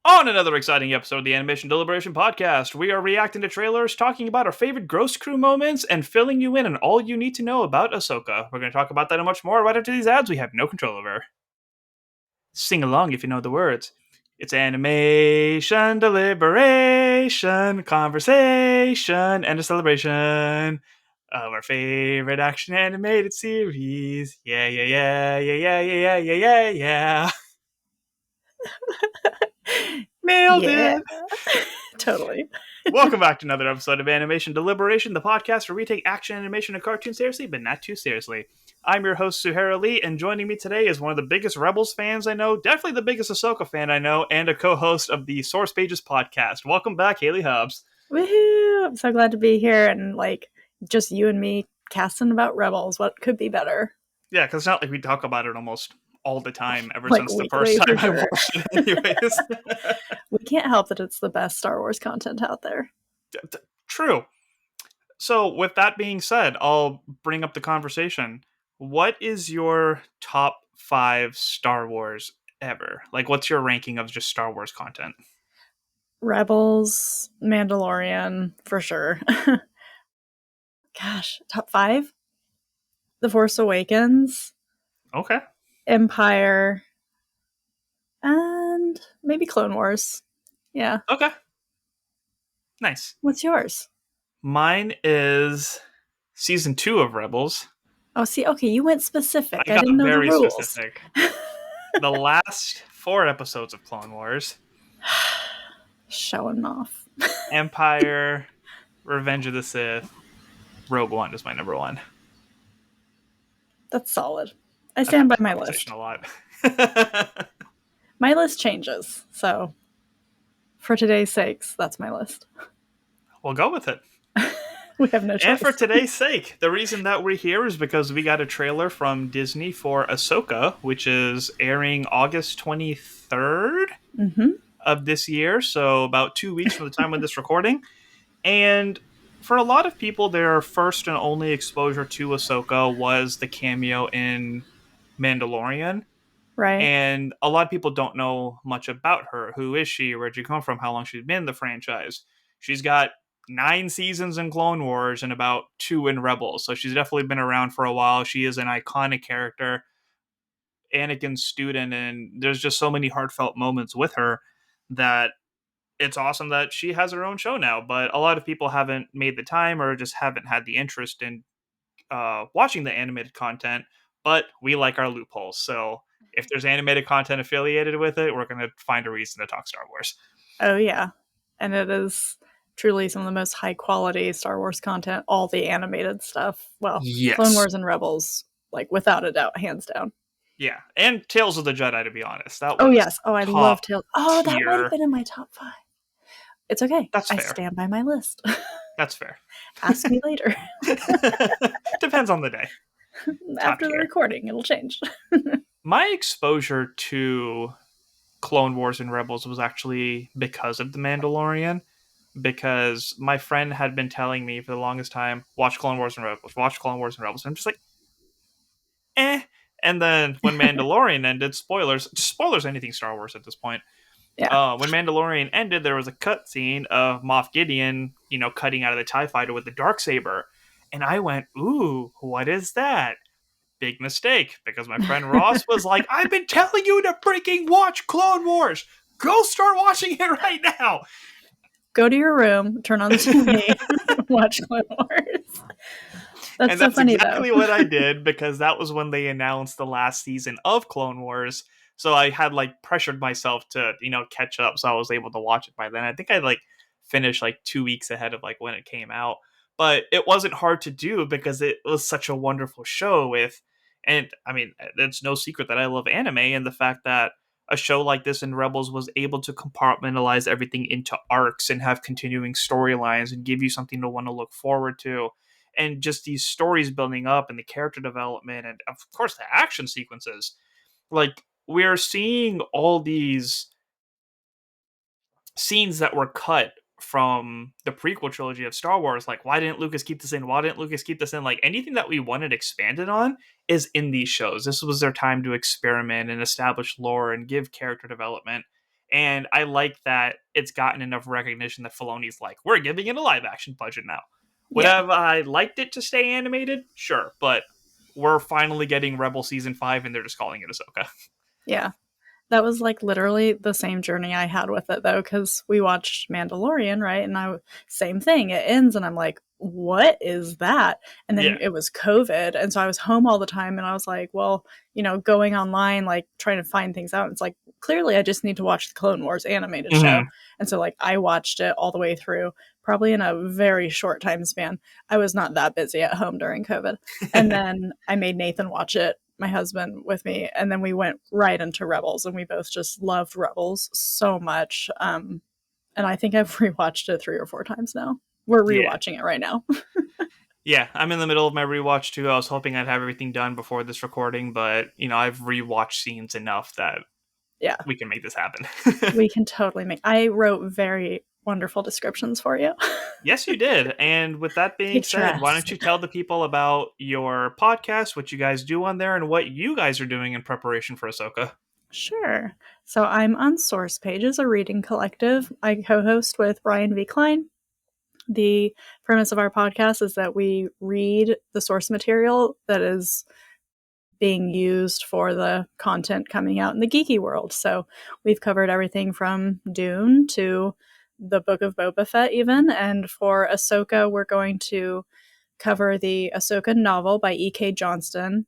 On another exciting episode of the Animation Deliberation podcast, we are reacting to trailers, talking about our favorite Ghost Crew moments, and filling you in on all you need to know about Ahsoka. We're going to talk about that and much more right after these ads we have no control over. Sing along if you know the words. It's animation, deliberation, conversation, and a celebration of our favorite action animated series. Yeah, yeah, yeah, yeah, yeah, yeah, yeah, yeah, yeah. Nailed Yeah, it! totally. Welcome back to another episode of Animation Deliberation, the podcast where we take action animation and cartoons seriously, but not too seriously. I'm your host, Suhaira Lee, and joining me today is one of the biggest Rebels fans I know, definitely the biggest Ahsoka fan I know, and a co-host of the Source Pages podcast. Welcome back, Hayley Hobbs. Woohoo! I'm so glad to be here and just you and me casting about Rebels. What could be better? Yeah, because it's not like we talk about it almost all the time ever Like since the weekly, first time for I sure. watched it anyways. We can't help that it's the best Star Wars content out there. True. So, with that being said, I'll bring up the conversation. What is your top 5 Star Wars ever? Like, what's your ranking of just Star Wars content? Rebels, Mandalorian, for sure. Gosh, top 5? The Force Awakens, Okay. Empire, and maybe Clone Wars. Yeah. Okay. Nice. What's yours? Mine is season 2 of Rebels. Oh, see, okay, you went specific. I I got didn't know the very rules. specific. The last 4 episodes of Clone Wars, Showing off. Empire, Revenge of the Sith, Rogue One is my number 1. That's solid. I stand by my list. A lot. My list changes, so for today's sakes, that's my list. We'll go with it. We have no choice. And for today's sake, the reason that we're here is because we got a trailer from Disney for Ahsoka, which is airing August 23rd of this year, so about 2 weeks from the time of this recording. And for a lot of people, their first and only exposure to Ahsoka was the cameo in Mandalorian. Right. And a lot of people don't know much about her. Who is she? Where'd she come from? How long she's been in the franchise? She's got 9 seasons in Clone Wars and about 2 in Rebels. So she's definitely been around for a while. She is an iconic character, Anakin's student, and there's just so many heartfelt moments with her that it's awesome that she has her own show now. But a lot of people haven't made the time or just haven't had the interest in watching the animated content, but we like our loopholes. So if there's animated content affiliated with it, we're going to find a reason to talk Star Wars. Oh, yeah. And it is truly some of the most high quality Star Wars content, all the animated stuff. Well, yes. Clone Wars and Rebels, without a doubt, hands down. Yeah. And Tales of the Jedi, to be honest. That was yes. Oh, I love Tales. Oh, tier. That might have been in my top 5. It's okay. That's fair. I stand by my list. That's fair. Ask me later. Depends on the day. After the recording, it'll change. My exposure to Clone Wars and Rebels was actually because of The Mandalorian, because my friend had been telling me for the longest time, watch Clone Wars and Rebels, watch Clone Wars and Rebels. And I'm just like, eh. And then when Mandalorian ended, spoilers anything Star Wars at this point. Yeah. When Mandalorian ended, there was a cutscene of Moff Gideon, cutting out of the TIE fighter with the Darksaber. And I went, ooh, what is that? Big mistake, because my friend Ross was like, I've been telling you to freaking watch Clone Wars. Go start watching it right now. Go to your room, turn on the TV, watch Clone Wars. That's so funny, exactly what I did, because that was when they announced the last season of Clone Wars. So I had pressured myself to, catch up. So I was able to watch it by then. I think I finished 2 weeks ahead of when it came out. But it wasn't hard to do because it was such a wonderful show and I mean, it's no secret that I love anime, and the fact that a show like this in Rebels was able to compartmentalize everything into arcs and have continuing storylines and give you something to want to look forward to. And just these stories building up and the character development and, of course, the action sequences. We're seeing all these scenes that were cut from the prequel trilogy of Star Wars. Why didn't Lucas keep this in? Why didn't Lucas keep this in? Anything that we wanted expanded on is in these shows. This was their time to experiment and establish lore and give character development. And I like that it's gotten enough recognition that Filoni's like, we're giving it a live action budget now. Would Yeah. have I liked it to stay animated? Sure, but we're finally getting Rebel season 5 and they're just calling it Ahsoka. Yeah. That was like literally the same journey I had with it though, because we watched Mandalorian, right? And same thing. It ends, and I'm like, what is that? And then Yeah. it was COVID, and so I was home all the time, and I was like, well, going online, like trying to find things out. It's like clearly I just need to watch the Clone Wars animated show, Mm-hmm. and so like I watched it all the way through, probably in a very short time span. I was not that busy at home during COVID, and then I made Nathan watch it, my husband, with me, and then we went right into Rebels, and we both just loved Rebels so much. And I think I've rewatched it 3 or 4 times now. We're Yeah. rewatching it right now. Yeah, I'm in the middle of my rewatch too. I was hoping I'd have everything done before this recording, but I've rewatched scenes enough that Yeah, we can make this happen. we can totally make. I wrote very wonderful descriptions for you. Yes, you did. And with that being said, why don't Picturesque. you tell the people about your podcast, what you guys do on there, and what you guys are doing in preparation for Ahsoka? Sure. So I'm on Source Pages, a reading collective. I co-host with Brian V. Klein. The premise of our podcast is that we read the source material that is being used for the content coming out in the geeky world. So we've covered everything from Dune to the Book of Boba Fett, even. And for Ahsoka, we're going to cover the Ahsoka novel by E.K. Johnston,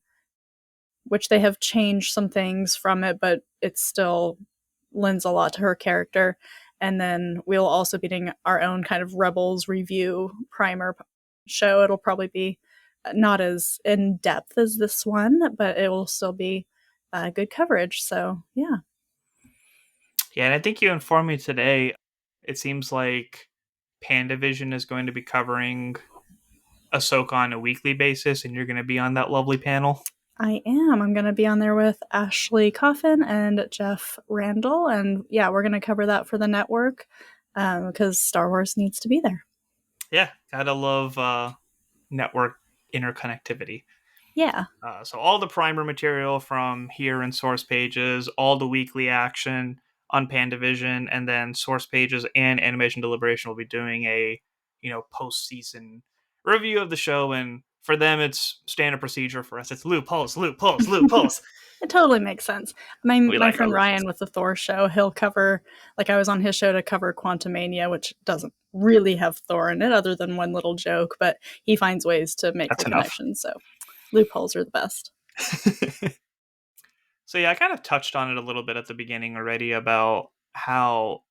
which they have changed some things from it, but it still lends a lot to her character. And then we'll also be doing our own kind of Rebels review primer show. It'll probably be not as in depth as this one, but it will still be good coverage. So, yeah. Yeah, and I think you informed me today. It seems like Pandavision is going to be covering Ahsoka on a weekly basis, and you're going to be on that lovely panel. I am. I'm going to be on there with Ashley Coffin and Jeff Randall. And yeah, we're going to cover that for the network because Star Wars needs to be there. Yeah, gotta love network interconnectivity. Yeah. So all the primer material from here in Source Pages, all the weekly action on Pandavision, and then Source Pages and Animation Deliberation will be doing a post-season review of the show. And for them, it's standard procedure. For us, it's loopholes, loopholes, loopholes. It totally makes sense. My We my like our friend loopholes. Ryan with the Thor show, he'll cover, like I was on his show to cover Quantumania, which doesn't really have Thor in it other than one little joke, but he finds ways to make the That's enough. connections. So loopholes are the best. So yeah, I kind of touched on it a little bit at the beginning already about how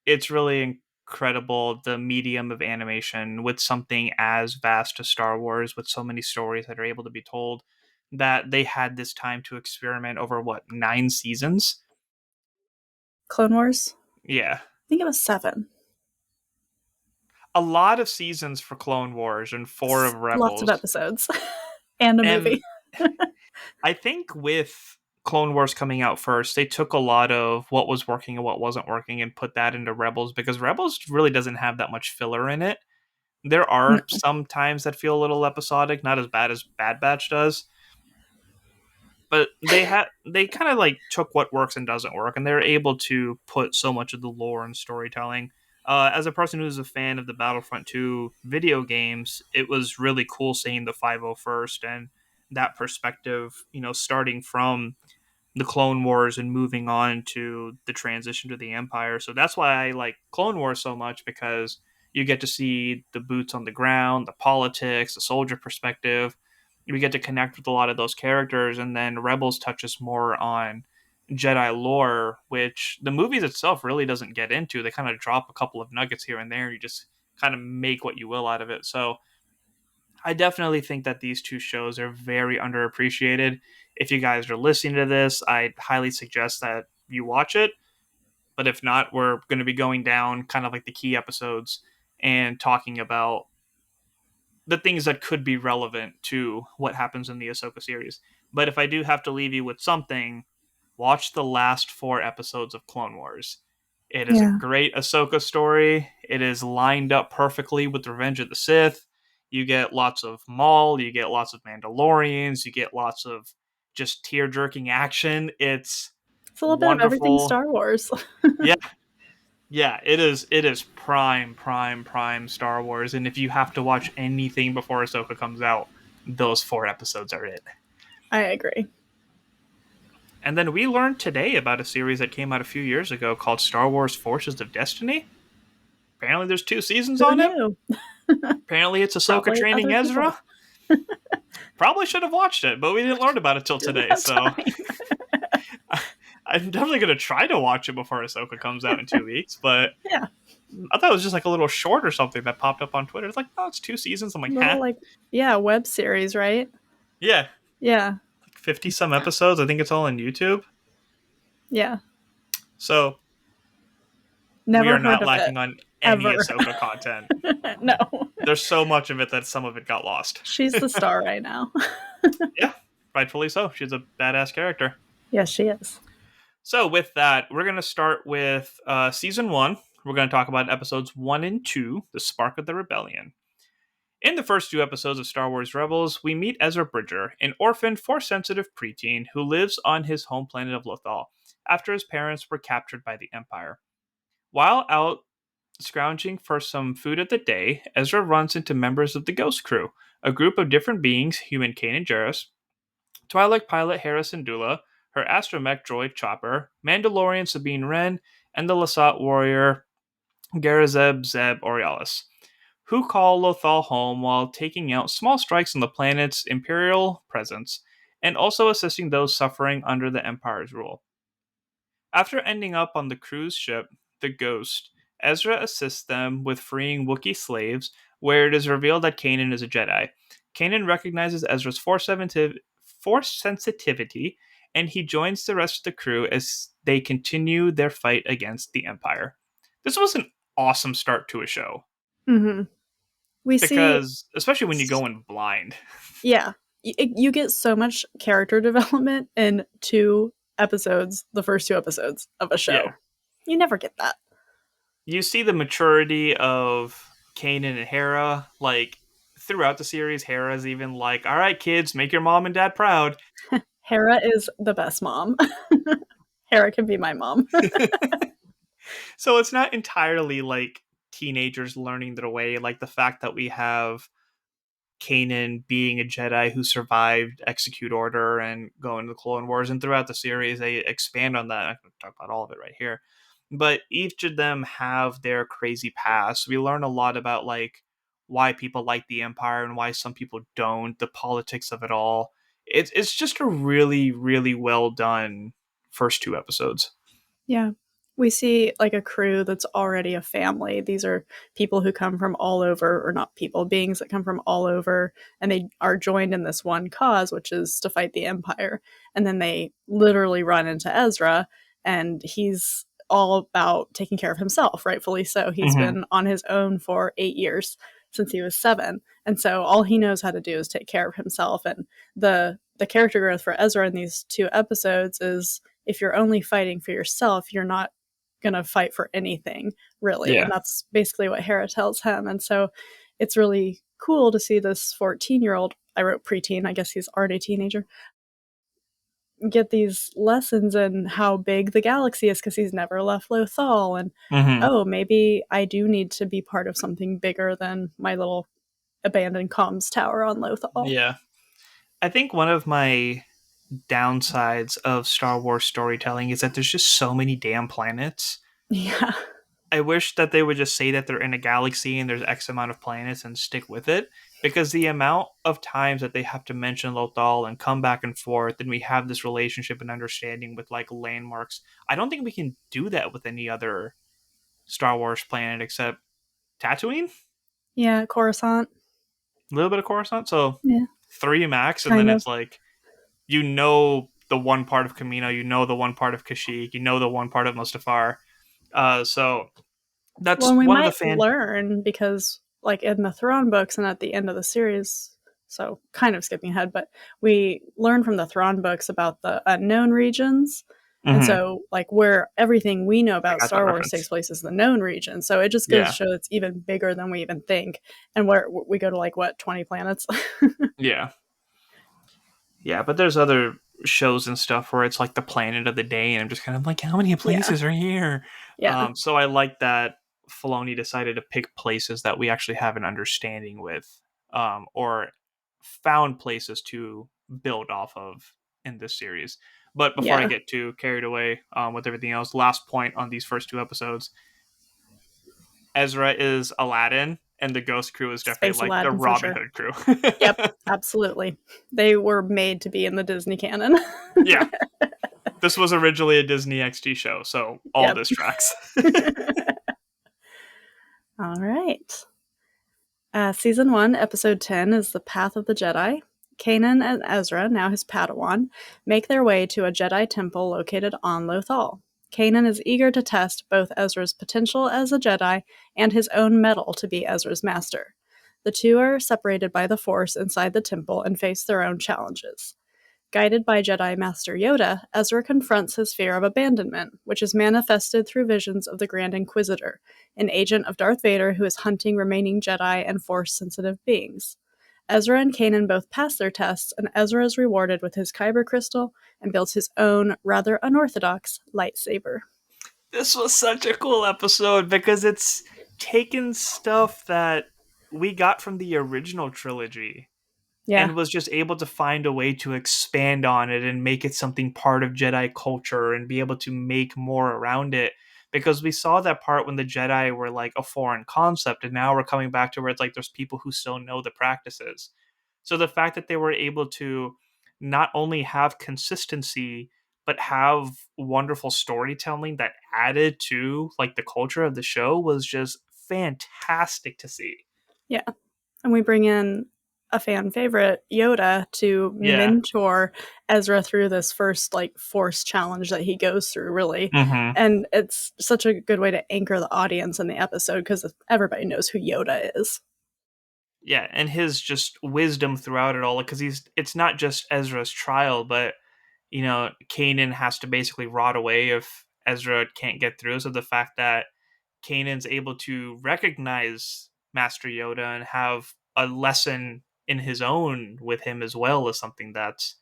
it's really incredible, the medium of animation with something as vast as Star Wars, with so many stories that are able to be told, that they had this time to experiment over what, 9 seasons? Clone Wars? Yeah. I think it was 7. A lot of seasons for Clone Wars and 4 of Lots of Rebels. episodes and a And movie. I think with Clone Wars coming out first, they took a lot of what was working and what wasn't working and put that into Rebels, because Rebels really doesn't have that much filler in it. There are No. some times that feel a little episodic, not as bad as Bad Batch does, but they kind of like took what works and doesn't work, and they're able to put so much of the lore and storytelling. As a person who's a fan of the Battlefront 2 video games, it was really cool seeing the 501st and that perspective, starting from the Clone Wars and moving on to the transition to the Empire. So that's why I like Clone Wars so much, because you get to see the boots on the ground, the politics, the soldier perspective. We get to connect with a lot of those characters, and then Rebels touches more on Jedi lore, which the movies itself really doesn't get into. They kind of drop a couple of nuggets here and there. You just kind of make what you will out of it. So I definitely think that these two shows are very underappreciated. If you guys are listening to this, I highly suggest that you watch it. But if not, we're going to be going down kind of like the key episodes and talking about the things that could be relevant to what happens in the Ahsoka series. But if I do have to leave you with something, watch the last 4 episodes of Clone Wars. It is a Yeah. great Ahsoka story. It is lined up perfectly with Revenge of the Sith. You get lots of Maul, you get lots of Mandalorians, you get lots of just tear jerking action. It's It's a little bit of everything wonderful. Star Wars. Yeah, yeah, it is. It is prime Star Wars. And if you have to watch anything before Ahsoka comes out, those 4 episodes are it. I agree. And then we learned today about a series that came out a few years ago called Star Wars Forces of Destiny. Apparently, there's 2 seasons Who on it. knew? Apparently, it's Ahsoka Probably training other people. Ezra. Probably should have watched it, but we didn't learn about it till Didn't today. have So time. I'm definitely going to try to watch it before Ahsoka comes out in 2 weeks. But Yeah. I thought it was just like a little short or something that popped up on Twitter. It's like, oh, it's 2 seasons. I'm like, huh? Little, like, yeah, web series, right? Yeah, Yeah. like 50 some episodes. I think it's all on YouTube. Yeah. So we Never are heard not of it. lacking on any Ever. Ahsoka content. No. There's so much of it that some of it got lost. She's the star right now. Yeah, rightfully so. She's a badass character. Yes, she is. So with that, we're going to start with season 1. We're going to talk about episodes 1 and 2, The Spark of the Rebellion. In the first 2 episodes of Star Wars Rebels, we meet Ezra Bridger, an orphaned, Force-sensitive preteen who lives on his home planet of Lothal after his parents were captured by the Empire. While out scrounging for some food at the day, Ezra runs into members of the Ghost Crew, a group of different beings, human Kanan Jarrus, Twi'lek pilot Harrison Dula, her astromech droid Chopper, Mandalorian Sabine Wren, and the Lasat warrior Garazeb Zeb Oriolis, who call Lothal home while taking out small strikes on the planet's Imperial presence, and also assisting those suffering under the Empire's rule. After ending up on the cruise ship, the Ghost, Ezra assists them with freeing Wookiee slaves, where it is revealed that Kanan is a Jedi. Kanan recognizes Ezra's force sensitivity, and he joins the rest of the crew as they continue their fight against the Empire. This was an awesome start to a show Mm-hmm. We see, because, especially when you go in blind. yeah, you get so much character development in 2 episodes, the first 2 episodes of a show. Yeah. You never get that. You see the maturity of Kanan and Hera, like throughout the series. Hera's even like, all right, kids, make your mom and dad proud. Hera is the best mom. Hera can be my mom. So it's not entirely like teenagers learning their way, like the fact that we have Kanan being a Jedi who survived Execute Order and going to the Clone Wars, and throughout the series they expand on that. I can talk about all of it right here. But each of them have their crazy past. We learn a lot about like why people like the Empire and why some people don't, the politics of it all. It's just a really, really well done first 2 episodes. Yeah. We see like a crew that's already a family. These are people who come from all over, or not people, beings that come from all over, and they are joined in this one cause, which is to fight the Empire. And then they literally run into Ezra, and he's all about taking care of himself, rightfully so. He's Mm-hmm. been on his own for 8 years since he was 7. And so all he knows how to do is take care of himself. And the character growth for Ezra in these 2 episodes is, if you're only fighting for yourself, you're not going to fight for anything, really. And Yeah. that's basically what Hera tells him. And so it's really cool to see this 14-year-old, I wrote preteen, I guess he's already a teenager, get these lessons in how big the galaxy is, because he's never left Lothal. And, Mm-hmm. oh, maybe I do need to be part of something bigger than my little abandoned comms tower on Lothal. Yeah. I think one of my downsides of Star Wars storytelling is that there's just so many damn planets. Yeah. I wish that they would just say that they're in a galaxy and there's X amount of planets and stick with it, because the amount of times that they have to mention Lothal and come back and forth, and we have this relationship and understanding with like landmarks. I don't think we can do that with any other Star Wars planet except Tatooine, Yeah, Coruscant. a little bit of Coruscant, so Yeah, 3 max, and then kind of. it's like the one part of Kamino, the one part of Kashyyyk, the one part of Mustafar. So Well, that's and we one of the might learn because, like, in the Thrawn books and at the end of the series, so kind of skipping ahead, but we learn from the Thrawn books about the unknown regions. And Mhm. so, like, where everything we know I about got that Star Wars takes reference. place is the known region. So it just goes to Yeah, show it's even bigger than we even think. And where we go to, like, what, 20 planets? yeah, yeah. But there's other. shows and stuff where it's like the planet of the day, and I'm just kind of like, how many Yeah. places are here? Yeah. So I like that Filoni decided to pick places that we actually have an understanding with, or found places to build off of in this series. But before I Yeah. get too carried away with everything else, last point on these first two episodes: Ezra is Aladdin, and the Ghost Crew is definitely Space like the Aladdin for Robin sure. Hood crew. Yep. Absolutely. They were made to be in the Disney canon. Yeah, this was originally a Disney XD show, so all Yep. this tracks. All right. Season 1, Episode 10 is The Path of the Jedi. Kanan and Ezra, now his Padawan, make their way to a Jedi temple located on Lothal. Kanan is eager to test both Ezra's potential as a Jedi and his own mettle to be Ezra's master. The two are separated by the Force inside the temple and face their own challenges. Guided by Jedi Master Yoda, Ezra confronts his fear of abandonment, which is manifested through visions of the Grand Inquisitor, an agent of Darth Vader who is hunting remaining Jedi and Force-sensitive beings. Ezra and Kanan both pass their tests, and Ezra is rewarded with his Kyber crystal and builds his own, rather unorthodox, lightsaber. This was such a cool episode because it's taken stuff that we got from the original trilogy Yeah, and was just able to find a way to expand on it and make it something part of Jedi culture and be able to make more around it. Because we saw that part when the Jedi were like a foreign concept, and now we're coming back to where it's like there's people who still know the practices. So the fact that they were able to not only have consistency but have wonderful storytelling that added to like the culture of the show was just fantastic to see. yeah. And we bring in a fan favorite, Yoda, to Yeah. mentor Ezra through this first like force challenge that he goes through, really. Mm-hmm. And it's such a good way to anchor the audience in the episode because everybody knows who Yoda is. Yeah, and his just wisdom throughout it all, because it's not just Ezra's trial, but Kanan has to basically rot away if Ezra can't get through. So the fact that Kanan's able to recognize Master Yoda and have a lesson in his own with him as well is something that's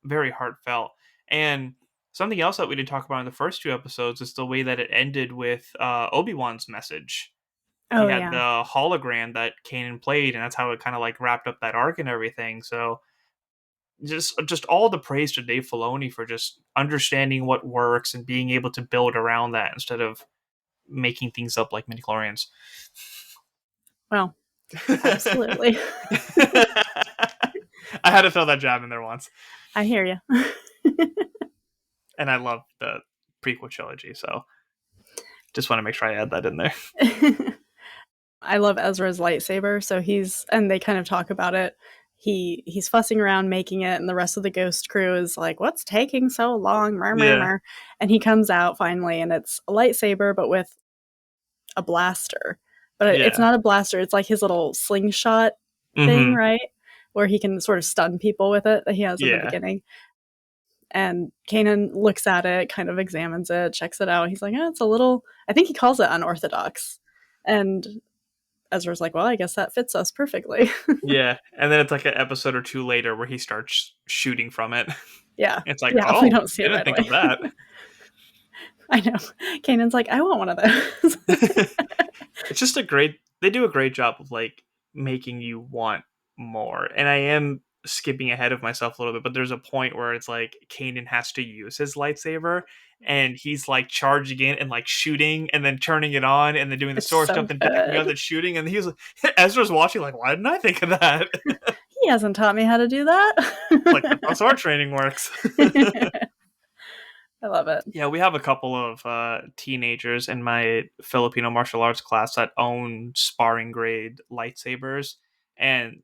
very heartfelt. And something else that we didn't talk about in the first two episodes is the way that it ended with Obi-Wan's message. He Oh, had yeah. the hologram that Kanan played, and that's how it kind of like wrapped up that arc and everything. So just all the praise to Dave Filoni for just understanding what works and being able to build around that instead of making things up like midichlorians. Well, absolutely. I had to throw that jab in there once, I hear you. and I love the prequel trilogy, so just want to make sure I add that in there. I love Ezra's lightsaber, so and they kind of talk about it. He's fussing around making it, and the rest of the Ghost crew is like, "What's taking so long?" Yeah, And he comes out finally, and it's a lightsaber, but with a blaster. But it's yeah, not a blaster; it's like his little slingshot thing, mm-hmm, right? Where he can sort of stun people with it that he has in the yeah, beginning. And Kanan looks at it, kind of examines it, checks it out. He's like, "Oh, it's a little." I think he calls it unorthodox, and Ezra's like, well, I guess that fits us perfectly. yeah. And then it's like an episode or two later where he starts shooting from it. Yeah. It's like, Yeah, we oh, don't see it didn't right think away. of that. I know. Kanan's like, I want one of those. It's just they do a great job of like making you want more. And I am skipping ahead of myself a little bit, but there's a point where it's like Kanan has to use his lightsaber and he's like charging in and like shooting and then turning it on and then doing the It's sword so stuff and backing up good. and shooting, and he's Ezra's watching like, why didn't I think of that? He hasn't taught me how to do Like, that's how that. sword training works. I love it. Yeah, we have a couple of teenagers in my Filipino martial arts class that own sparring grade lightsabers, and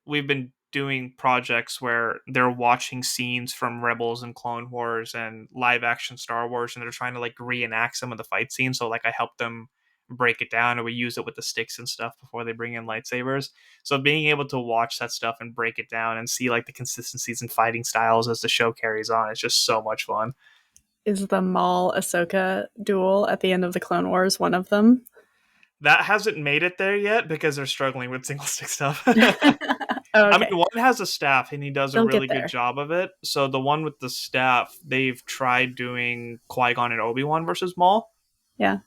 we've been doing projects where they're watching scenes from Rebels and Clone Wars and live action Star Wars, and they're trying to like reenact some of the fight scenes. So like I help them break it down, and we use it with the sticks and stuff before they bring in lightsabers. So being able to watch that stuff and break it down and see like the consistencies and fighting styles as the show carries on, it's just so much fun. Is the Maul Ahsoka duel at the end of the Clone Wars one of them? That hasn't made it there yet because they're struggling with single stick stuff. Oh, I mean, okay. one has a staff and he does a They'll really get good there. job of it. So the one with the staff, they've tried doing Qui-Gon and Obi-Wan versus Maul, Yeah.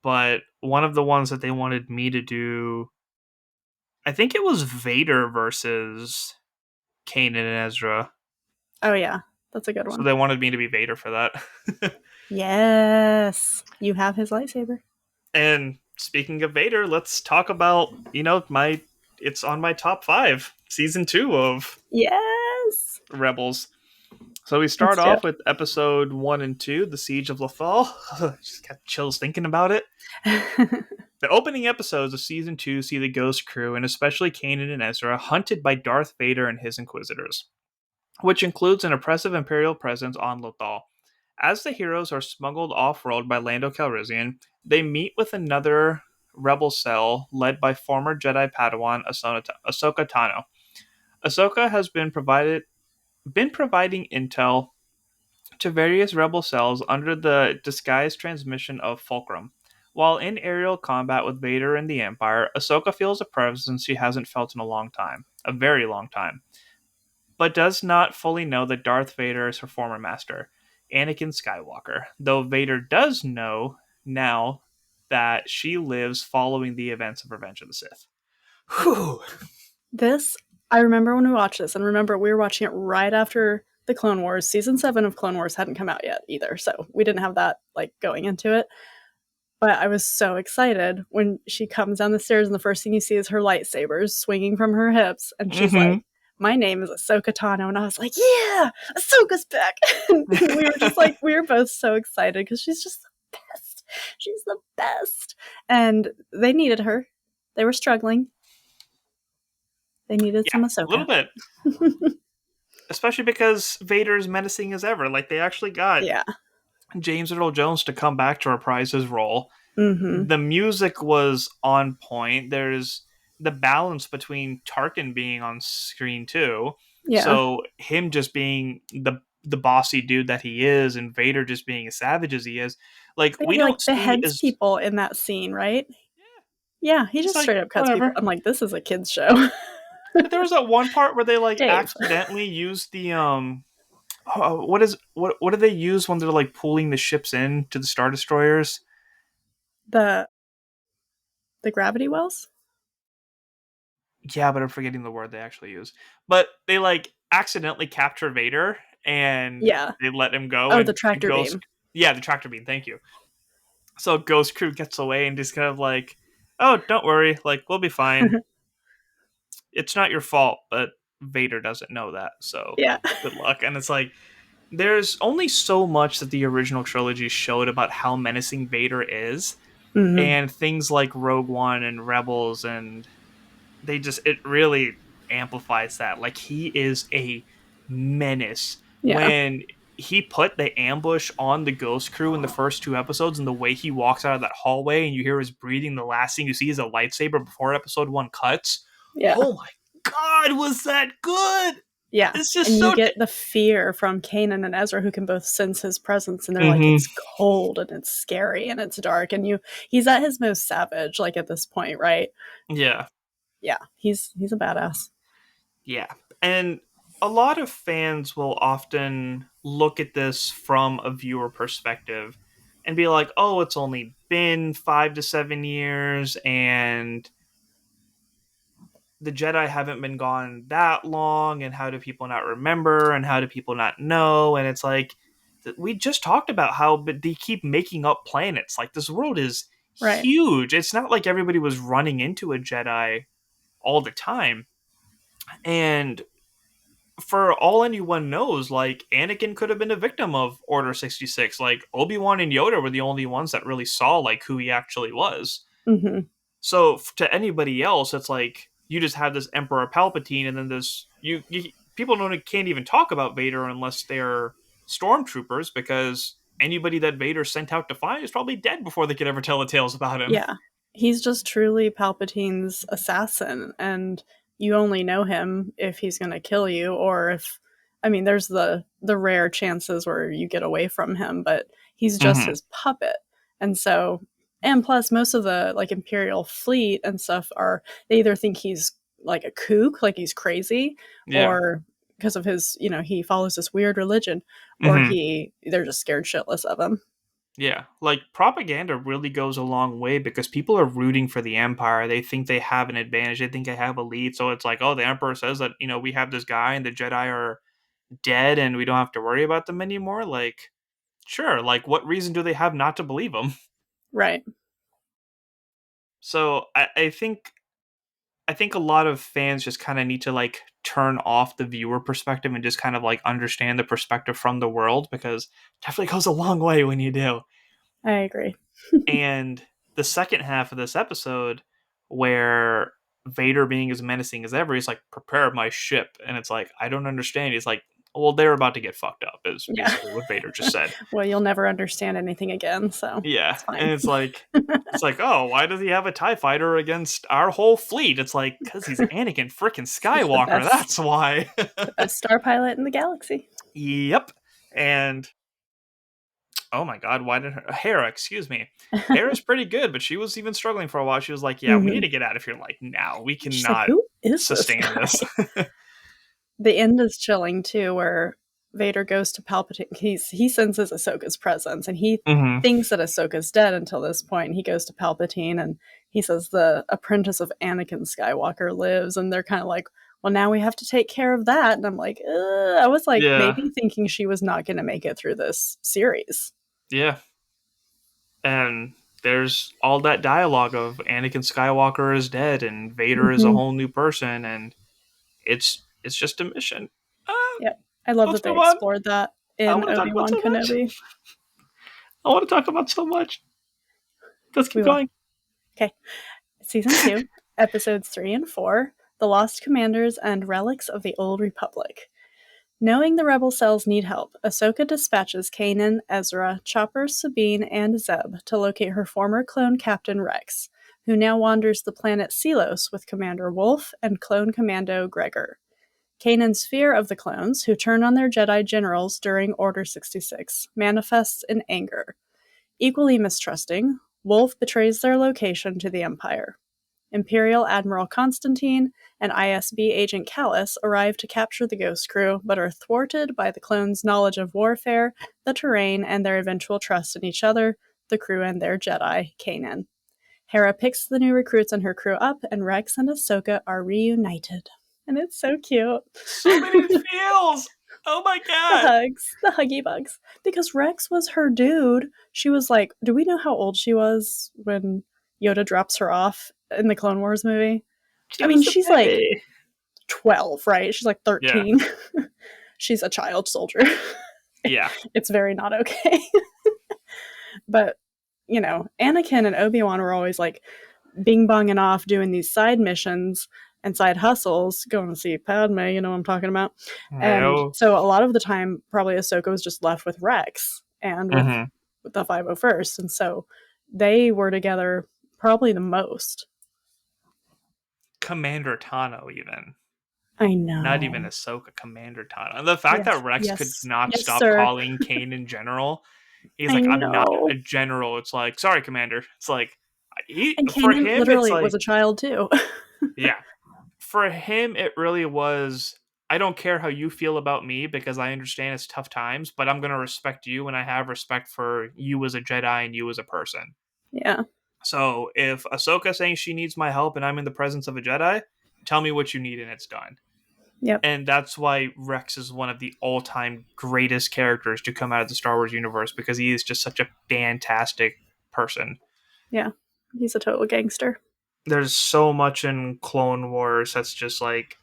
but one of the ones that they wanted me to do, I think it was Vader versus Kanan and Ezra. Oh, yeah. That's a good So one. they wanted me to be Vader for that. Yes. You have his lightsaber. And speaking of Vader, let's talk about, my it's on my top 5, season 2 of Yes. Rebels. So we start Let's do off with episode 1 and 2, The Siege of Lothal. Just got chills thinking about it. it. The opening episodes of season 2 see the Ghost crew, and especially Kanan and Ezra, hunted by Darth Vader and his Inquisitors, which includes an oppressive Imperial presence on Lothal. As the heroes are smuggled off-world by Lando Calrissian, they meet with another rebel cell led by former Jedi Padawan Ahsoka Tano. Ahsoka has been providing intel to various rebel cells under the disguised transmission of Fulcrum. While in aerial combat with Vader and the Empire, Ahsoka feels a presence she hasn't felt in a long time, a very long time, but does not fully know that Darth Vader is her former master, Anakin Skywalker, though Vader does know now that she lives following the events of Revenge of the Sith. Whew. This, I remember when we watched this, and remember we were watching it right after the Clone Wars. Season 7 of Clone Wars hadn't come out yet either, so we didn't have that like going into it. But I was so excited when she comes down the stairs, and the first thing you see is her lightsabers swinging from her hips, and she's Mm-hmm. like, "My name is Ahsoka Tano," and I was like, "Yeah, Ahsoka's back!" And we were just like, we were both so excited because she's just the best. She's the best, and they needed her. They were struggling. They needed Yeah, some a little Ahsoka. bit. Especially because Vader is menacing as ever. Like, they actually got Yeah. James Earl Jones to come back to reprise his role. Mm-hmm. The music was on point. There's the balance between Tarkin being on screen too. Yeah. So him just being the bossy dude that he is, and Vader just being as savage as he is. Like, They we like don't see beheads as people in that scene, right? Yeah, he he's just like, straight up cuts people. whatever. I'm like, this is a kid's show. There was that one part where they like Dave. accidentally used the what do they use when they're like pulling the ships in to the Star Destroyers? The gravity wells? Yeah, but I'm forgetting the word they actually use. But they like accidentally capture Vader and Yeah. they let him go, Oh, the and tractor Ghost. beam. Yeah, the tractor beam. Thank you. So Ghost Crew gets away and just kind of like, oh, don't worry, like we'll be fine. It's not your fault, but Vader doesn't know that, so Yeah. good luck. And it's like there's only so much that the original trilogy showed about how menacing Vader is, Mm-hmm. and things like Rogue One and Rebels, and it really amplifies that. Like, he is a menace. Yeah. When he put the ambush on the Ghost Crew in the first 2 episodes, and the way he walks out of that hallway and you hear his breathing, the last thing you see is a lightsaber before episode 1 cuts. Yeah. Oh my god, was that good? Yeah. It's just And you so get the fear from Kanan and Ezra, who can both sense his presence, and they're like, mm-hmm. it's cold and it's scary and it's dark. And he's at his most savage, like at this point, right? Yeah. Yeah. He's a badass. Yeah. And a lot of fans will often look at this from a viewer perspective and be like, oh, it's only been 5 to 7 years and the Jedi haven't been gone that long. And how do people not remember? And how do people not know? And it's like, we just talked about how but they keep making up planets. Like, this world is Right. huge. It's not like everybody was running into a Jedi all the time. And for all anyone knows, like, Anakin could have been a victim of Order 66. Like, Obi-Wan and Yoda were the only ones that really saw like who he actually was. Mm-hmm. So to anybody else, it's like you just have this Emperor Palpatine, and then this you people can't even talk about Vader unless they're stormtroopers, because anybody that Vader sent out to find is probably dead before they could ever tell the tales about him. Yeah. He's just truly Palpatine's assassin, and you only know him if he's going to kill you, or if, I mean, there's the rare chances where you get away from him, but he's just Mm-hmm. his puppet. And so, and plus most of the like Imperial fleet and stuff are, they either think he's like a kook, like he's crazy, Yeah. or because of his, he follows this weird religion, or Hmm. they're just scared shitless of him. Yeah. Like propaganda really goes a long way because people are rooting for the Empire. They think they have an advantage. They think they have a lead. So it's like, oh, the Emperor says that, we have this guy and the Jedi are dead and we don't have to worry about them anymore. Like, sure. Like, what reason do they have not to believe them? Right. So I think a lot of fans just kind of need to like turn off the viewer perspective and just kind of like understand the perspective from the world because it definitely goes a long way when you do. I agree. And the second half of this episode, where Vader being as menacing as ever, he's like, "Prepare my ship," and it's like, I don't understand. He's like, "Well, they're about to get fucked up," is Yeah. basically what Vader just said. Well, you'll never understand anything again, so Yeah, it's and fine. it's like, oh, why does he have a Tie Fighter against our whole fleet? It's like because he's Anakin freaking He's the Skywalker. best, That's why. the best star pilot in the galaxy. Yep, and oh my god, why did Hera? Excuse me. Hera's pretty good, but she was even struggling for a while. She was like, "Yeah, we need Hmm. to get out of here like now. We She's like, cannot who is this sustain guy? this." The end is chilling too, where Vader goes to Palpatine. He senses Ahsoka's presence, and he Hmm. thinks that Ahsoka's dead until this point. And he goes to Palpatine, and he says the apprentice of Anakin Skywalker lives, and they're kind of like, "Well, now we have to take care of that." And I'm like, I was like, Yeah, maybe thinking she was not going to make it through this series. yeah, and there's all that dialogue of Anakin Skywalker is dead and Vader is a Hmm. whole new person, and it's just a mission. Uh, Yep, I love let's that they move on. explored that I in want to talk about Obi-Wan so much. Kenobi. I want to talk about so much. Let's We keep will. going. Okay, Season 2, Episodes 3 and 4, The Lost Commanders and Relics of the Old Republic. Knowing the rebel cells need help, Ahsoka dispatches Kanan, Ezra, Chopper, Sabine, and Zeb to locate her former clone captain Rex, who now wanders the planet Selos with Commander Wolf and clone commando Gregor. Kanan's fear of the clones, who turn on their Jedi generals during Order 66, manifests in anger. Equally mistrusting, Wolf betrays their location to the Empire. Imperial Admiral Constantine and ISB Agent Callus arrive to capture the Ghost Crew, but are thwarted by the clones' knowledge of warfare, the terrain, and their eventual trust in each other, the crew, and their Jedi, Kanan. Hera picks the new recruits and her crew up, and Rex and Ahsoka are reunited. And it's so cute. So many feels. Oh my god. The huggy bugs. Because Rex was her dude. She was like, do we know how old she was when Yoda drops her off in the Clone Wars movie? She I mean, was a she's like baby. 12, right? She's like Yeah. 13. She's a child soldier. Yeah. It's very not okay. But, Anakin and Obi-Wan were always like bing bonging off doing these side missions and side hustles, going to see Padme, you know what I'm talking about. And No. so a lot of the time, probably Ahsoka was just left with Rex and with Hmm. the 501st. And so they were together probably the most. Commander Tano, even. I Not even know. Ahsoka, Commander Tano. And the fact Yes, that Rex could yes, not yes, stop sir. calling Kane in general. He's I like, I'm not a know. general. It's like, sorry, Commander. It's like, And for Kanan him, it's literally like, was a child too. yeah. For him, it really was, I don't care how you feel about me because I understand it's tough times, but I'm going to respect you and I have respect for you as a Jedi and you as a person. Yeah. So if Ahsoka saying she needs my help and I'm in the presence of a Jedi, tell me what you need and it's done. Yep. And that's why Rex is one of the all-time greatest characters to come out of the Star Wars universe because he is just such a fantastic person. Yeah. He's a total gangster. There's so much in Clone Wars that's just like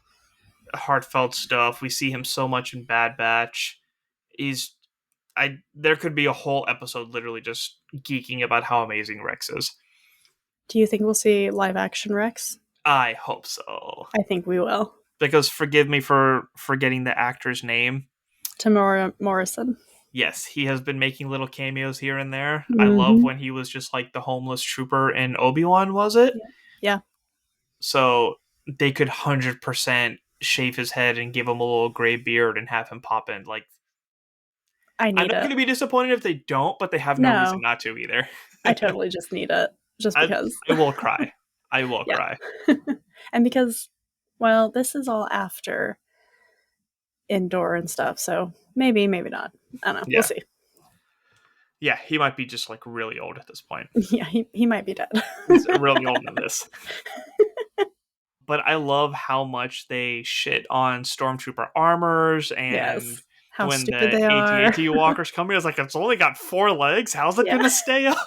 heartfelt stuff. We see him so much in Bad Batch. He's I there could be a whole episode literally just geeking about how amazing Rex is. Do you think we'll see live action Rex? I hope so. I think we will. Because forgive me for forgetting the actor's name. Tamora Morrison. Yes, he has been making little cameos here and there. I love Mm-hmm. when he was just like the homeless trooper in Obi-Wan, was it? Yeah. Yeah. So they could 100% shave his head and give him a little gray beard and have him pop in. Like, I I'm need not it. going to be disappointed if they don't, but they have no reason No, not to either. I totally just need it. Just I, because. I will cry. I will Yeah. cry. And because Well, this is all after Indoor and stuff, so maybe, maybe not. I don't know. We'll Yeah. see. Yeah, he might be just like really old at this point. Yeah, he might be dead. He's really old in this. But I love how much they shit on stormtrooper armors, and Yes. How when stupid the they are. AT-AT walkers come in, it's like it's only got 4 legs. How's it Yeah. gonna stay up?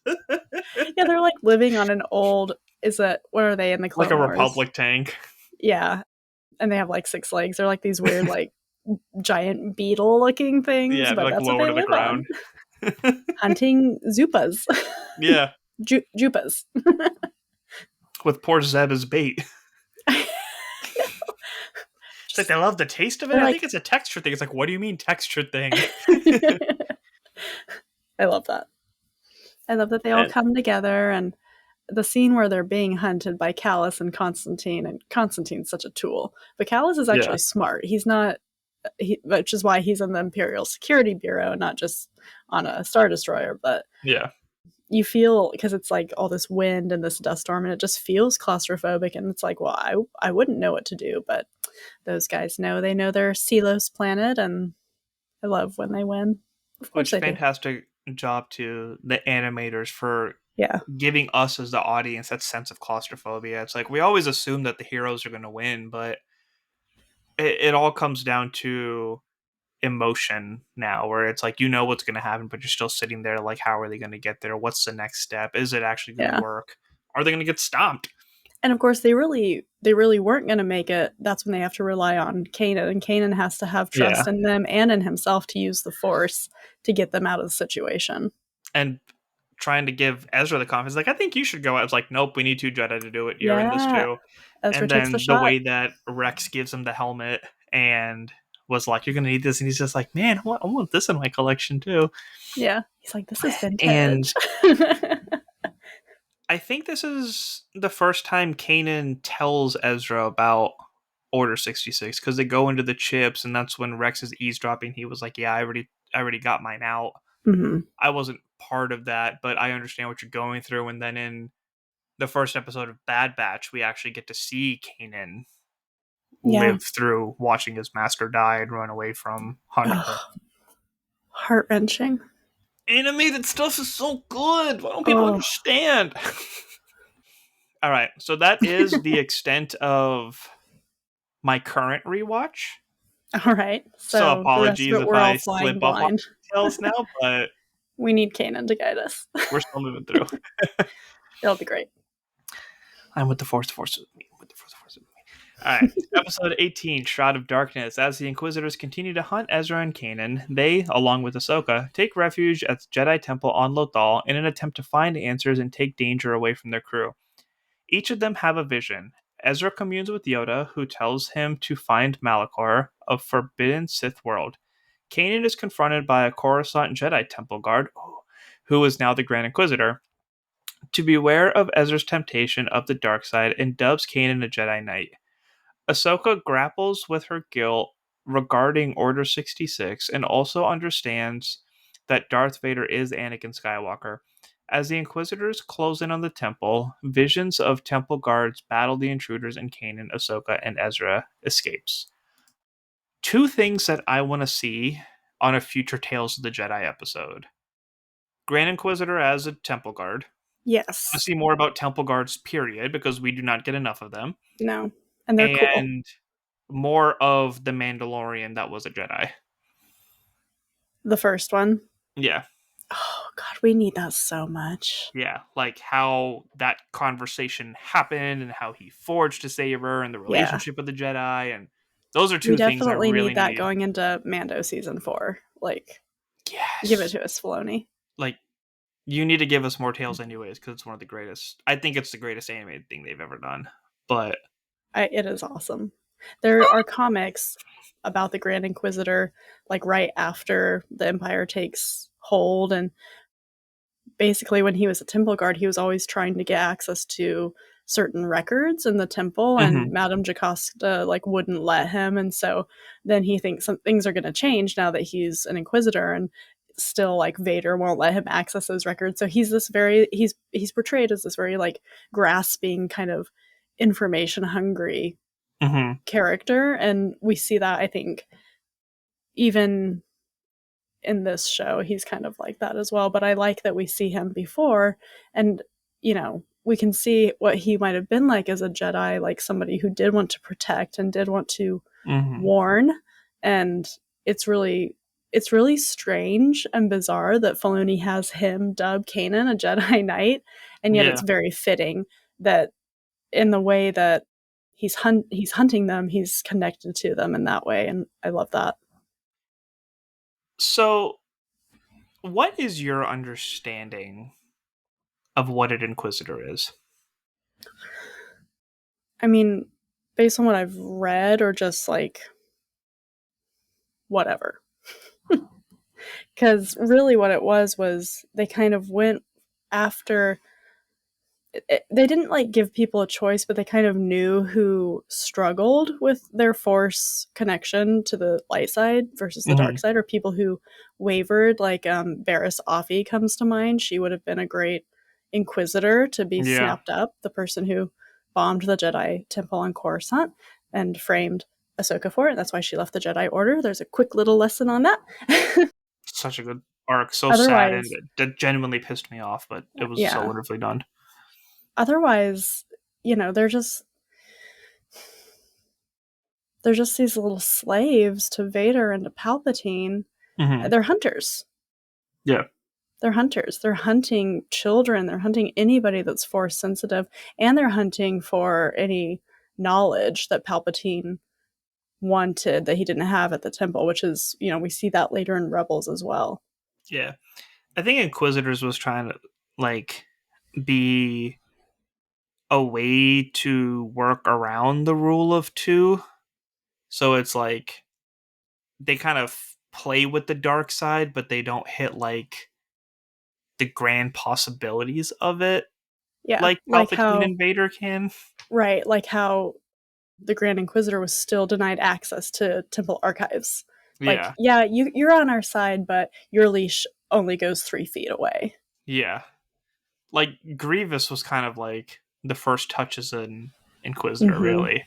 Yeah, they're like living on an old, is it, what are they in the Like Clone a Wars? Republic tank. Yeah. And they have like 6 legs. They're like these weird, like giant beetle looking things, Yeah, they're but like that's what lower they to the live on. ground. Hunting Zupas. Yeah, Jupas. with poor Zeb as bait. It's like Just, they love the taste of it. they're I think like, it's a texture thing. It's like, what do you mean texture thing? I love that. I love that they all And, come together, and the scene where they're being hunted by Callus and Constantine's such a tool. But Callus is yeah, actually smart. He's not, which is why he's in the Imperial Security Bureau, not just on a Star Destroyer. But yeah. you feel, because it's like all this wind and this dust storm, and it just feels claustrophobic. And it's like, well, I wouldn't know what to do, but those guys know. They know their Celos planet, and I love when they win. Of course Which they do. fantastic job to the animators for Yeah, giving us as the audience that sense of claustrophobia. It's like we always assume that the heroes are going to win, but it all comes down to emotion now, where it's like you know what's going to happen, but you're still sitting there like, how are they going to get there? What's the next step? Is it actually going to yeah. work? Are they going to get stomped? And of course, they really weren't going to make it. That's when they have to rely on Kanan, and Kanan has to have Yeah, trust in them and in himself to use the Force to get them out of the situation. and trying to give Ezra the confidence, like I think you should go. I was like, nope, we need 2 Jedi to do it. You're in this Yeah, too. Ezra And takes the then the shot. way that Rex gives him the helmet and was like, "You're gonna need this," and he's just like, "Man, I want this in my collection too." Yeah, he's like, this is And vintage. I think this is the first time Kanan tells Ezra about Order 66 because they go into the chips, and that's when Rex is eavesdropping. He was like, "Yeah, I already got mine out. Hmm. I wasn't part of that, but I understand what you're going through." And then in the first episode of Bad Batch, we actually get to see Kanan Yeah. live through watching his master die and run away from Hunter. Heart wrenching. Animated stuff is so good. Why don't people Oh, understand? All right, so that is the extent of my current rewatch. all right. So So the rest of apologies it, if we're all I flying slip up on blind. details now, but We need Kanan to guide us. we're still moving through. It'll be great. I'm with the force. The force is with me. With the force. The force is with me. All right, episode 18, Shroud of Darkness. As the Inquisitors continue to hunt Ezra and Kanan, they, along with Ahsoka, take refuge at the Jedi Temple on Lothal in an attempt to find answers and take danger away from their crew. Each of them have a vision. Ezra communes with Yoda, who tells him to find Malachor, a forbidden Sith world. Kanan is confronted by a Coruscant Jedi Temple guard, who is now the Grand Inquisitor, to beware of Ezra's temptation of the dark side and dubs Kanan a Jedi Knight. Ahsoka grapples with her guilt regarding Order 66 and also understands that Darth Vader is Anakin Skywalker. As the Inquisitors close in on the temple, visions of temple guards battle the intruders, and Kanan, Ahsoka, and Ezra escapes. Two things that I want to see on a future Tales of the Jedi episode. Grand Inquisitor as a temple guard. I Yes. see more about temple guards, period, because we do not get enough of them. No. And they're cool. And more of the Mandalorian that was a Jedi. The first one. Yeah. Oh God, we need that so much. Yeah. Like how that conversation happened and how he forged a saber and the Yeah. relationship with the Jedi. And those are We two things I definitely really need that need. going into Mando season 4. Like, give it Yes. to us, Filoni. Like, you need to give us more tales anyways, because it's one of the greatest. I think it's the greatest animated thing they've ever done. But It is awesome. There are comics about the Grand Inquisitor, like right after the Empire takes hold, and basically when he was a temple guard, he was always trying to get access to certain records in the temple, and mhm. Madame Jocasta like wouldn't let him, and so then he thinks some things are going to change now that he's an inquisitor, and still like Vader won't let him access those records. So he's this very he's portrayed as this very like grasping kind of information hungry Mm-hmm. character, and we see that, I think, even in this show he's kind of like that as well. But I like that we see him before, and we can see what he might have been like as a Jedi, like somebody who did want to protect and did want to Mm-hmm. warn. And it's really strange and bizarre that Filoni has him dub Kanan a Jedi Knight, and yet it's Yeah. very fitting that in the way that he's hunting them, he's connected to them in that way, and I love that. So, what is your understanding of what an Inquisitor is? I mean, based on what I've read or just like whatever. Because really what it was they kind of went after they didn't like give people a choice, but they kind of knew who struggled with their force connection to the light side versus the Mm-hmm. dark side, or people who wavered. Like Barriss Offee comes to mind. She would have been a great Inquisitor to be Yeah. snapped up, the person who bombed the Jedi Temple on Coruscant and framed Ahsoka for it. That's why she left the Jedi Order. There's a quick little lesson on that. Such a good arc. So sad, and Otherwise, that genuinely pissed me off, but it was so yeah. wonderfully done. Otherwise, they're just these little slaves to Vader and to Palpatine. Mm-hmm. They're hunters. Yeah. They're hunters. They're hunting children. They're hunting anybody that's force sensitive, and they're hunting for any knowledge that Palpatine wanted that he didn't have at the temple, which is, we see that later in Rebels as well. Yeah. I think Inquisitors was trying to like be a way to work around the rule of two. So it's like they kind of play with the dark side, but they don't hit like the grand possibilities of it Yeah, like like Palpatine how and Vader can. right, like how the Grand Inquisitor was still denied access to temple archives. Like, Yeah. yeah, you're on our side, but your leash only goes 3 feet away. Yeah. Like Grievous was kind of like the first touch as an Inquisitor, Mm-hmm. really.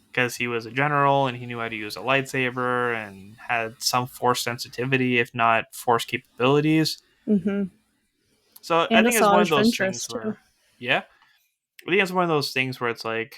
Because he was a general and he knew how to use a lightsaber and had some force sensitivity, if not force capabilities. Mm-hmm. So I And think it's one of Asajj those things Ventress too. where, yeah, I think it's one of those things where it's like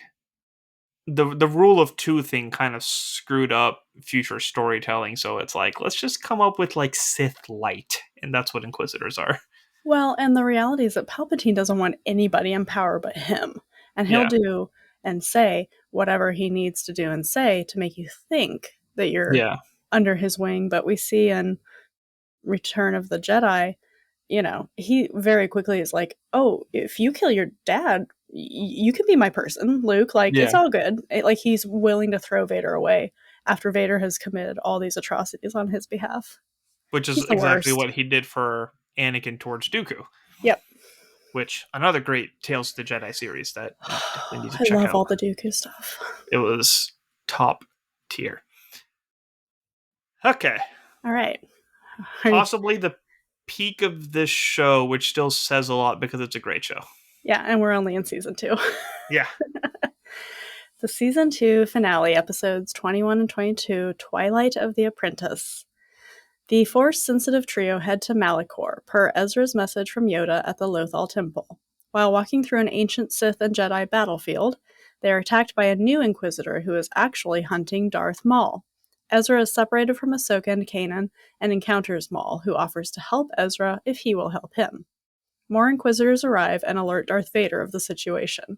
the rule of two thing kind of screwed up future storytelling. So it's like let's just come up with like Sith light, and that's what Inquisitors are. Well, and the reality is that Palpatine doesn't want anybody in power but him. And he'll Yeah, do and say whatever he needs to do and say to make you think that you're yeah, under his wing. But we see in Return of the Jedi, he very quickly is like, oh, if you kill your dad, you can be my person, Luke. Like, it's yeah. all good. Like, he's willing to throw Vader away after Vader has committed all these atrocities on his behalf. Which is He's the exactly worst. what he did for Anakin towards Dooku. Yep. Which another great Tales of the Jedi series that you definitely need to I check love out. all the Dooku stuff. It was top tier. Okay, All right. possibly the peak of this show, which still says a lot because it's a great show. Yeah, and we're only in season 2. Yeah, The season 2 finale, episodes 21 and 22, Twilight of the Apprentice. The Force-sensitive trio head to Malachor, per Ezra's message from Yoda at the Lothal Temple. While walking through an ancient Sith and Jedi battlefield, they are attacked by a new Inquisitor who is actually hunting Darth Maul. Ezra is separated from Ahsoka and Kanan and encounters Maul, who offers to help Ezra if he will help him. More Inquisitors arrive and alert Darth Vader of the situation.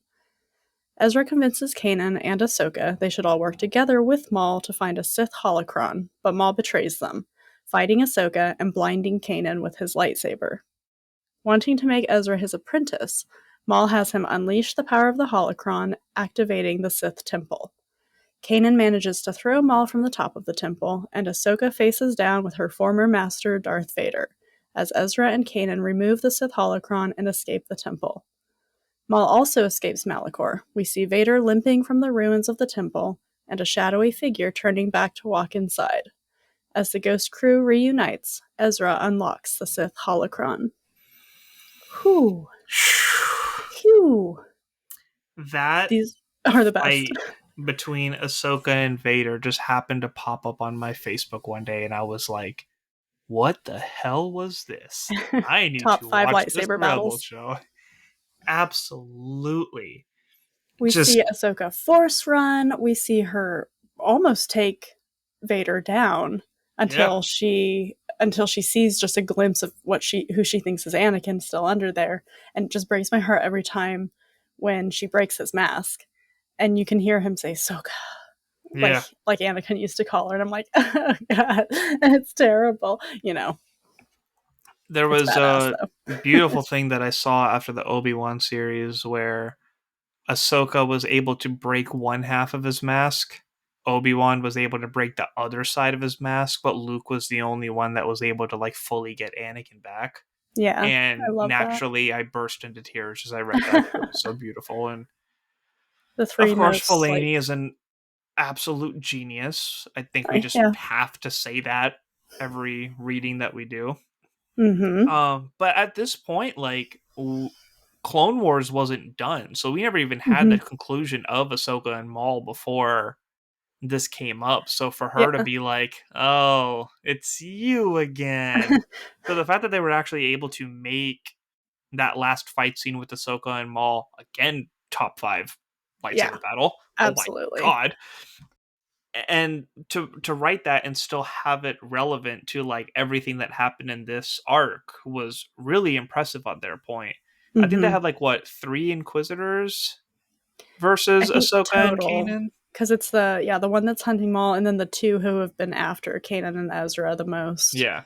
Ezra convinces Kanan and Ahsoka they should all work together with Maul to find a Sith holocron, but Maul betrays them, fighting Ahsoka and blinding Kanan with his lightsaber. Wanting to make Ezra his apprentice, Maul has him unleash the power of the holocron, activating the Sith temple. Kanan manages to throw Maul from the top of the temple, and Ahsoka faces down with her former master Darth Vader, as Ezra and Kanan remove the Sith holocron and escape the temple. Maul also escapes Malachor. We see Vader limping from the ruins of the temple, and a shadowy figure turning back to walk inside. As the Ghost crew reunites, Ezra unlocks the Sith holocron. Whew. Phew. that These are the best. fight between Ahsoka and Vader just happened to pop up on my Facebook one day, and I was like, what the hell was this? I need Top to 5 watch this lightsaber Rebel battles. show. Absolutely. We Just, see Ahsoka force run. We see her almost take Vader down yeah. until she sees just a glimpse of who she thinks is Anakin still under there, and it just breaks my heart every time when she breaks his mask, and you can hear him say Ahsoka, like Yeah. like Anakin used to call her, and I'm like, oh god, it's terrible. There It's was badass a though. beautiful thing that I saw after the Obi-Wan series where Ahsoka was able to break one half of his mask. Obi-Wan was able to break the other side of his mask, but Luke was the only one that was able to like fully get Anakin back. Yeah, I And love that. naturally I burst into tears as I read that. It was so beautiful. And The of three course most like, Filoni is an absolute genius. I think we sorry, just yeah. have to say that every reading that we do. Mm-hmm. But at this point, like Clone Wars wasn't done, so we never even had Mm-hmm. the conclusion of Ahsoka and Maul before this came up. So for her to Yeah. be like, "Oh, it's you again," so the fact that they were actually able to make that last fight scene with Ahsoka and Maul again, top 5 Yeah, lightsaber battle. Oh my absolutely. god! And to write that and still have it relevant to like everything that happened in this arc was really impressive on their point. I think they Mm-hmm. had like what 3 Inquisitors I versus think Ahsoka and total, Kanan. because it's the one that's hunting Maul, and then the two who have been after Kanan and Ezra the most. Yeah.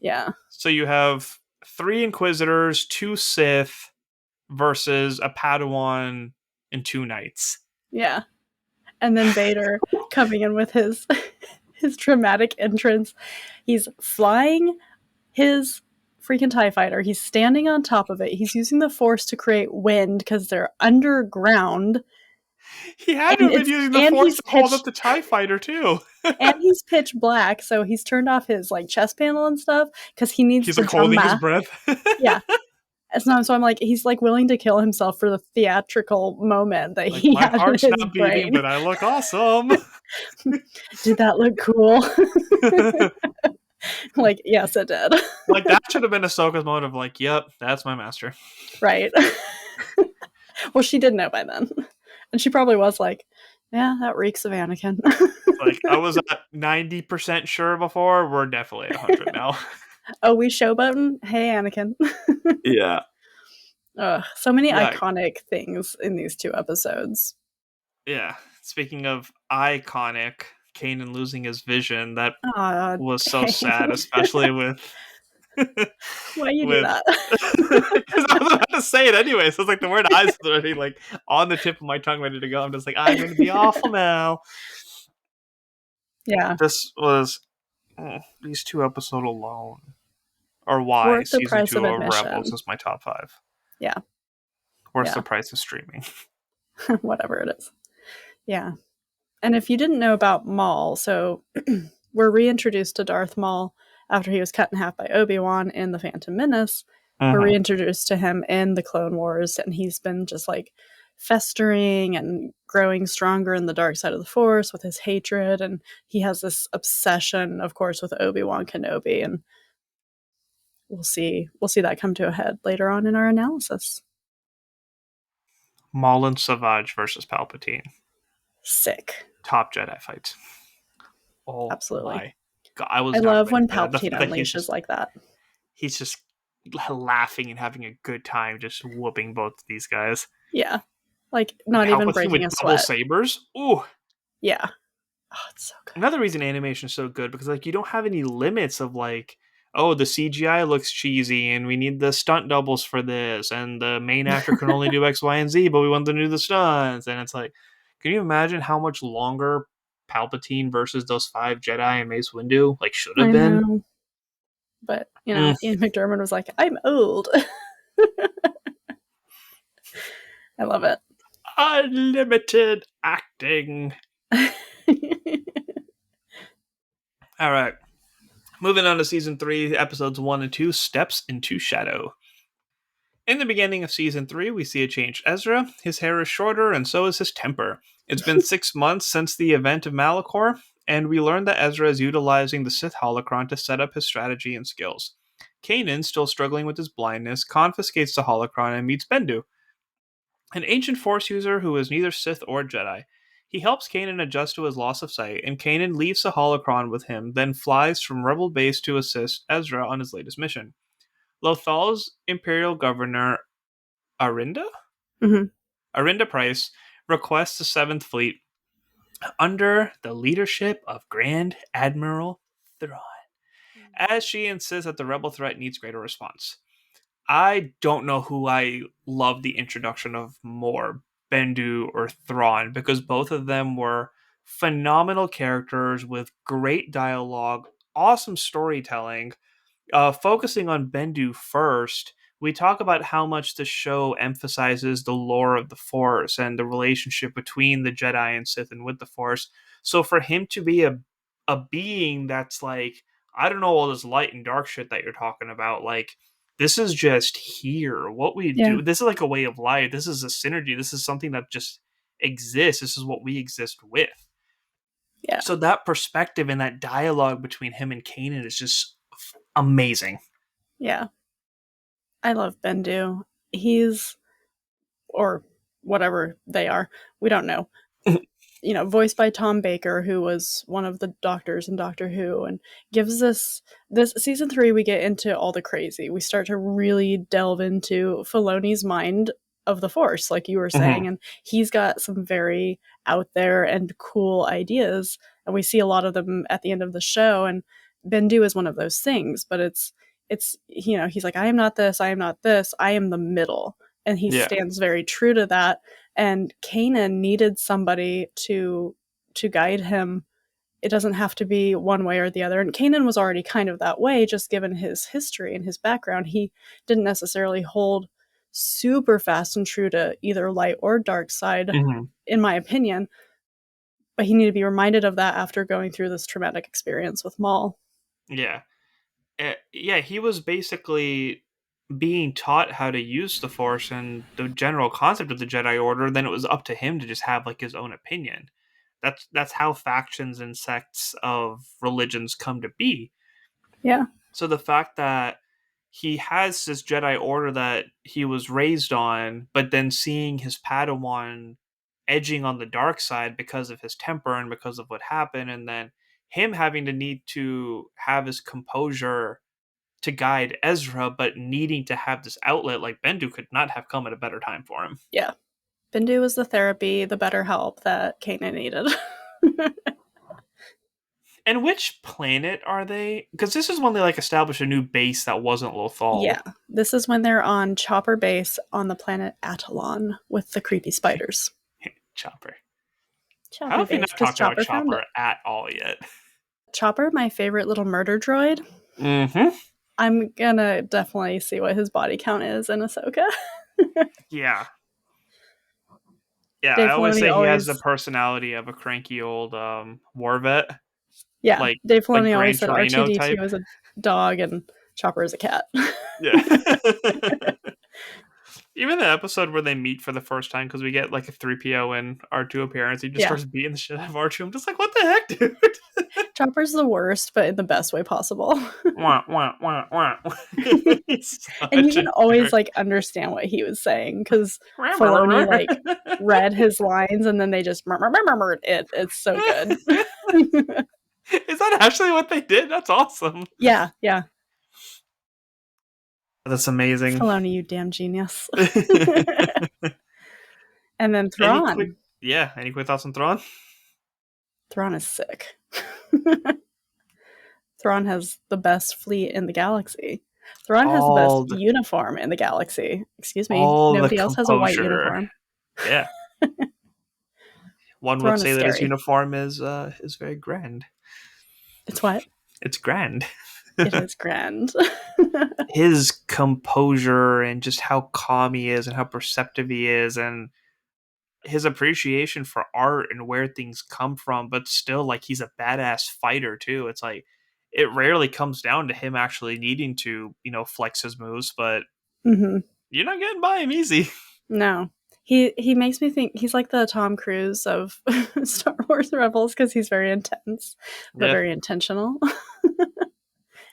Yeah, So you have 3 Inquisitors, 2 Sith versus a Padawan and 2 Knights. yeah. And then Vader coming in with his his dramatic entrance. He's flying his freaking TIE fighter. He's standing on top of it. He's using the Force to create wind because they're underground. He had to have been using the Force to hold up the TIE fighter too. And he's pitch black, so he's turned off his like chest panel and stuff because he needs He's to like drum holding his math. breath. Yeah, so I'm like, he's like willing to kill himself for the theatrical moment that Like he my had in heart's his not beating, brain. but I look awesome. Did that look cool? Like, yes, it did. Like that should have been Ahsoka's moment of like, yep, that's my master. Right. Well, she did know by then, and she probably was like, yeah, that reeks of Anakin. Like I was at 90% sure before. We're definitely at 100 now. Oh, we showboating? Hey, Anakin. Yeah. Ugh, so many Yeah. iconic things in these 2 episodes. Yeah. Speaking of iconic, Kanan losing his vision, that Aw, was so dang. sad, especially with Why you do with that? because I was about to say it anyway. So it's like the word eyes is already like on the tip of my tongue, ready to go. I'm just like, I'm gonna be awful now. Yeah. This was these 2 episodes alone are why Worth the season price of 2 of Rebels admission. is my top 5. Yeah. Worth the Yeah. price of streaming. Whatever it is. Yeah. And if you didn't know about Maul, so we're reintroduced to Darth Maul after he was cut in half by Obi-Wan in The Phantom Menace. We're Mm-hmm. reintroduced to him in the Clone Wars, and he's been just like festering and growing stronger in the dark side of the Force with his hatred, and he has this obsession, of course, with Obi-Wan Kenobi, and we'll see that come to a head later on in our analysis. Maul and Savage versus Palpatine. Sick. Top Jedi fight. Oh Absolutely. my god, I I was not love ready when for that. The Palpatine fact that unleashes like that. he's just laughing and having a good time, just whooping both of these guys. Yeah. Like, not even Palpatine breaking with a double sweat. sabers. Ooh. Yeah. Oh, it's so good. Another reason animation is so good because like you don't have any limits of like, oh, the CGI looks cheesy and we need the stunt doubles for this, and the main actor can only do X, Y, and Z, but we want them to do the stunts. And it's like, can you imagine how much longer Palpatine versus those 5 Jedi and Mace Windu like should have I been? know. But, Ian McDiarmid was like, I'm old. I love it. Unlimited acting. All right. Moving on to season 3, episodes 1 and 2, Steps into Shadow. In the beginning of season 3, we see a changed Ezra. His hair is shorter, and so is his temper. It's been 6 months since the event of Malachor, and we learn that Ezra is utilizing the Sith holocron to set up his strategy and skills. Kanan, still struggling with his blindness, confiscates the holocron and meets Bendu, an ancient Force user who is neither Sith or Jedi. He helps Kanan adjust to his loss of sight, and Kanan leaves the holocron with him, then flies from Rebel Base to assist Ezra on his latest mission. Lothal's Imperial Governor Arinda? Mm-hmm. Arinda Price requests the Seventh Fleet under the leadership of Grand Admiral Thrawn, as she insists that the rebel threat needs greater response. I don't know who I love the introduction of more, Bendu or Thrawn, because both of them were phenomenal characters with great dialogue, awesome storytelling. Focusing on Bendu first, we talk about how much the show emphasizes the lore of the Force and the relationship between the Jedi and Sith and with the Force. So for him to be a being that's like, I don't know all this light and dark shit that you're talking about, like this is just here. What we Yeah. do, this is like a way of life. This is a synergy. This is something that just exists. This is what we exist with. Yeah. So that perspective and that dialogue between him and Kanan is just amazing. Yeah. I love Bendu. He's, or whatever they are, we don't know. Voiced by Tom Baker, who was one of the doctors in Doctor Who, and gives us this season 3. We get into all the crazy. We start to really delve into Filoni's mind of the Force, like you were saying, and he's got some very out there and cool ideas, and we see a lot of them at the end of the show. And Bendu is one of those things, but it's he's like, I am not this, I am not this, I am the middle, and he stands very true to that. And Kanan needed somebody to guide him. It doesn't have to be one way or the other. And Kanan was already kind of that way, just given his history and his background. He didn't necessarily hold super fast and true to either light or dark side, in my opinion. But he needed to be reminded of that after going through this traumatic experience with Maul. Yeah. Yeah, he was basically being taught how to use the Force and the general concept of the Jedi Order. Then it was up to him to just have like his own opinion. That's how factions and sects of religions come to be. Yeah. So the fact that he has this Jedi Order that he was raised on, but then seeing his Padawan edging on the dark side because of his temper and because of what happened, and then him having to need to have his composure to guide Ezra, but needing to have this outlet, like Bendu could not have come at a better time for him. Yeah. Bendu was the therapy, the better help that Kanan needed. And which planet are they? Because this is when they like establish a new base that wasn't Lothal. Yeah, this is when they're on Chopper Base on the planet Atalon with the creepy spiders. Chopper. Chopper How have we Base, not because talked about Chopper found Chopper it. at all yet? Chopper, my favorite little murder droid. Mm-hmm. I'm gonna definitely see what his body count is in Ahsoka. Yeah. Yeah, Dave I always Filoni say he has the always, personality of a cranky old war vet. yeah, Like Dave Filoni Gran always said Torino R2D2 type. is a dog and Chopper is a cat. Yeah. Even the episode where they meet for the first time, because we get like a 3PO and R2 appearance, he just starts beating the shit out of R2. I'm just like, what the heck, dude? Chopper's the worst, but in the best way possible. Wah, wah, wah, wah. And you can always like understand what he was saying, because Filoni like read his lines and then they just murmured it. It's so good. Is that actually what they did? That's awesome. Yeah. That's amazing. Filoni, you damn genius. And then Any Thrawn. quick thoughts on Thrawn? Thrawn is sick. Thrawn has the best fleet in the galaxy. Thrawn has the best uniform in the galaxy. Excuse me. Nobody else has a white uniform. Yeah. One Thrawn would say is that his scary. uniform is very grand. It's what? It's grand. It is grand. His composure and just how calm he is and how perceptive he is, and his appreciation for art and where things come from, but still like he's a badass fighter too. It's like it rarely comes down to him actually needing to, flex his moves, but you're not getting by him easy. No. He makes me think he's like the Tom Cruise of Star Wars Rebels because he's very intense, but Yeah. very intentional.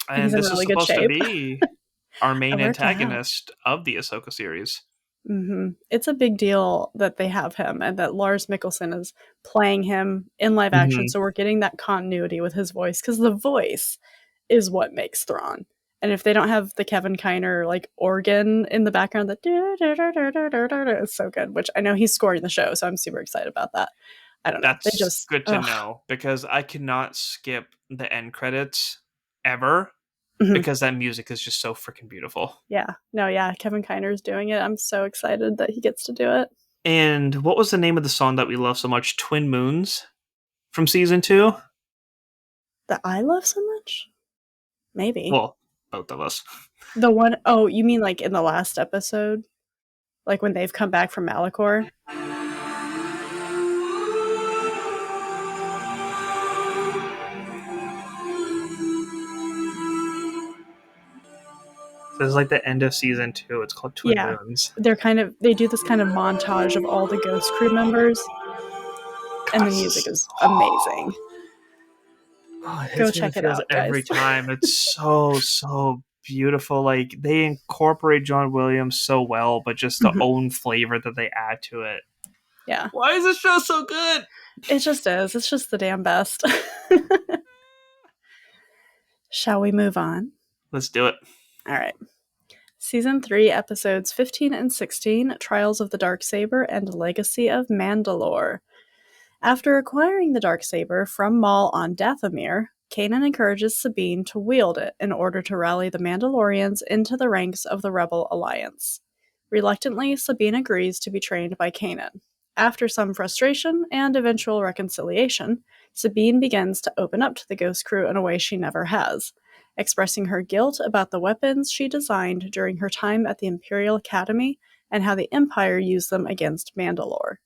And he's And in this is really good supposed to shape. be our main It worked out. antagonist of the Ahsoka series. It's a big deal that they have him and that Lars Mikkelsen is playing him in live action. Mm-hmm. So we're getting that continuity with his voice because the voice is what makes Thrawn. And if they don't have the Kevin Kiner like organ in the background, that is so good. Which I know he's scoring the show, so I'm super excited about that. I don't know. They That's just good to know because I cannot skip the end credits ever Mhm. because that music is just so freaking beautiful. Yeah, no, yeah. Kevin Kiner is doing it. I'm so excited that he gets to do it. And what was the name of the song that we love so much? Twin Moons from season 2? That I love so much. Maybe Well, both of us. the one oh you mean like in the last episode? Like when they've come back from Malachor? So it's like the end of season 2. It's called Twin Yeah. Moons. They do this kind of montage of all the Ghost Crew members, and the music is amazing. Oh, it Go hits me in the check it feels out, every guys. time. It's so beautiful. Like they incorporate John Williams so well, but just the Mhm. own flavor that they add to it. Yeah. Why is this show so good? It just is. It's just the damn best. Shall we move on? Let's do it. All right. Season 3, episodes 15 and 16, Trials of the Darksaber and Legacy of Mandalore. After acquiring the Darksaber from Maul on Dathomir, Kanan encourages Sabine to wield it in order to rally the Mandalorians into the ranks of the Rebel Alliance. Reluctantly, Sabine agrees to be trained by Kanan. After some frustration and eventual reconciliation, Sabine begins to open up to the Ghost Crew in a way she never has, expressing her guilt about the weapons she designed during her time at the Imperial Academy and how the Empire used them against Mandalore.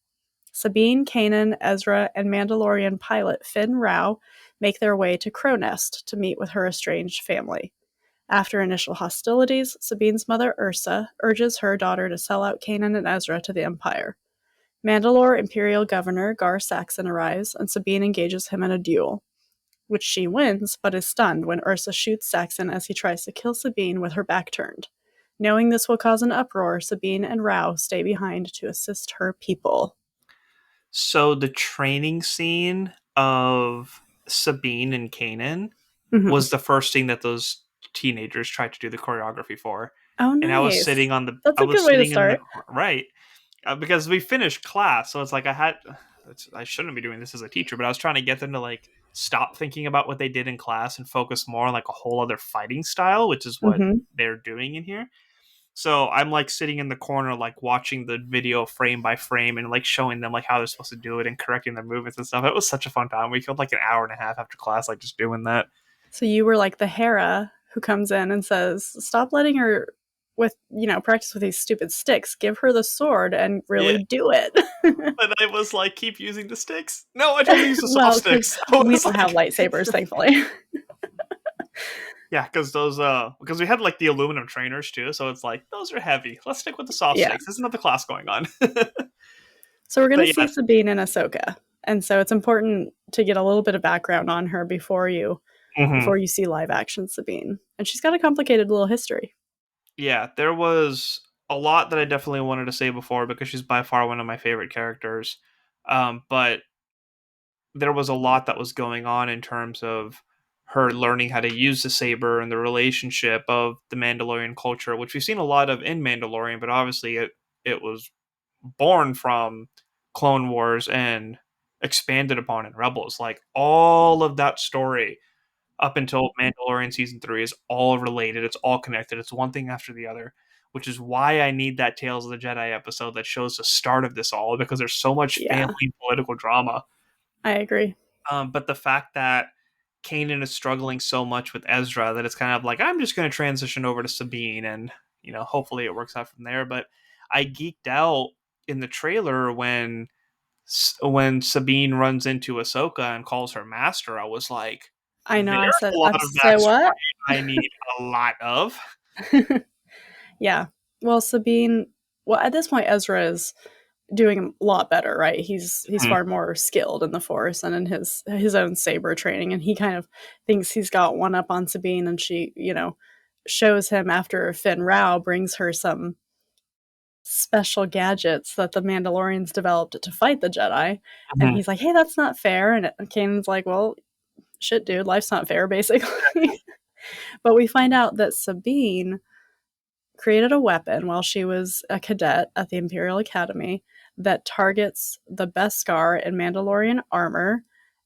Sabine, Kanan, Ezra, and Mandalorian pilot Finn Rau make their way to Cronest to meet with her estranged family. After initial hostilities, Sabine's mother Ursa urges her daughter to sell out Kanan and Ezra to the Empire. Mandalore Imperial Governor Gar Saxon arrives, and Sabine engages him in a duel, which she wins, but is stunned when Ursa shoots Saxon as he tries to kill Sabine with her back turned. Knowing this will cause an uproar, Sabine and Rau stay behind to assist her people. So the training scene of Sabine and Kanan Mhm. was the first thing that those teenagers tried to do the choreography for. Oh, And I was nice. sitting on the That's I a good was way to sitting in the start. right because we finished class, so it's like I shouldn't be doing this as a teacher, but I was trying to get them to like stop thinking about what they did in class and focus more on like a whole other fighting style, which is what Mhm. they're doing in here. So I'm like sitting in the corner, like watching the video frame by frame and like showing them like how they're supposed to do it and correcting their movements and stuff. It was such a fun time. We killed like an hour and a half after class, like just doing that. So you were like the Hera who comes in and says, "Stop letting her practice with these stupid sticks. Give her the sword and Yeah, really do it." but I was like, keep using the sticks. No, I told you to use the soft Well, because sticks. I we was don't have like, lightsabers, thankfully. yeah, because those because we had like the aluminum trainers too, so it's like those are heavy. Let's stick with the soft Yeah. sticks. There's another class going on. So we're gonna But see yeah, Sabine and Ahsoka, and so it's important to get a little bit of background on her mhm. before you see live action Sabine, and she's got a complicated little history. Yeah, there was a lot that I definitely wanted to say before because she's by far one of my favorite characters. But there was a lot that was going on in terms of her learning how to use the saber and the relationship of the Mandalorian culture, which we've seen a lot of in Mandalorian, but obviously it was born from Clone Wars and expanded upon in Rebels. Like all of that story up until Mandalorian season 3 is all related. It's all connected. It's one thing after the other, which is why I need that Tales of the Jedi episode that shows the start of this all because there's so much family Yeah, and political drama. I agree. But the fact that Kanan is struggling so much with Ezra that it's kind of like I'm just going to transition over to Sabine and hopefully it works out from there. But I geeked out in the trailer when Sabine runs into Ahsoka and calls her master. I was like, I know. there's a I lot of say backstory what? I need a lot of. Yeah. Well, Sabine. Well, at this point, Ezra is doing a lot better, right? He's Mhm. far more skilled in the Force and in his own saber training, and he kind of thinks he's got one up on Sabine, and she, shows him after Finn Rao brings her some special gadgets that the Mandalorians developed to fight the Jedi, and Mhm. he's like, "Hey, that's not fair," and Kanan's like, "Well, shit, dude, life's not fair, basically." But we find out that Sabine created a weapon while she was a cadet at the Imperial Academy that targets the Beskar in Mandalorian armor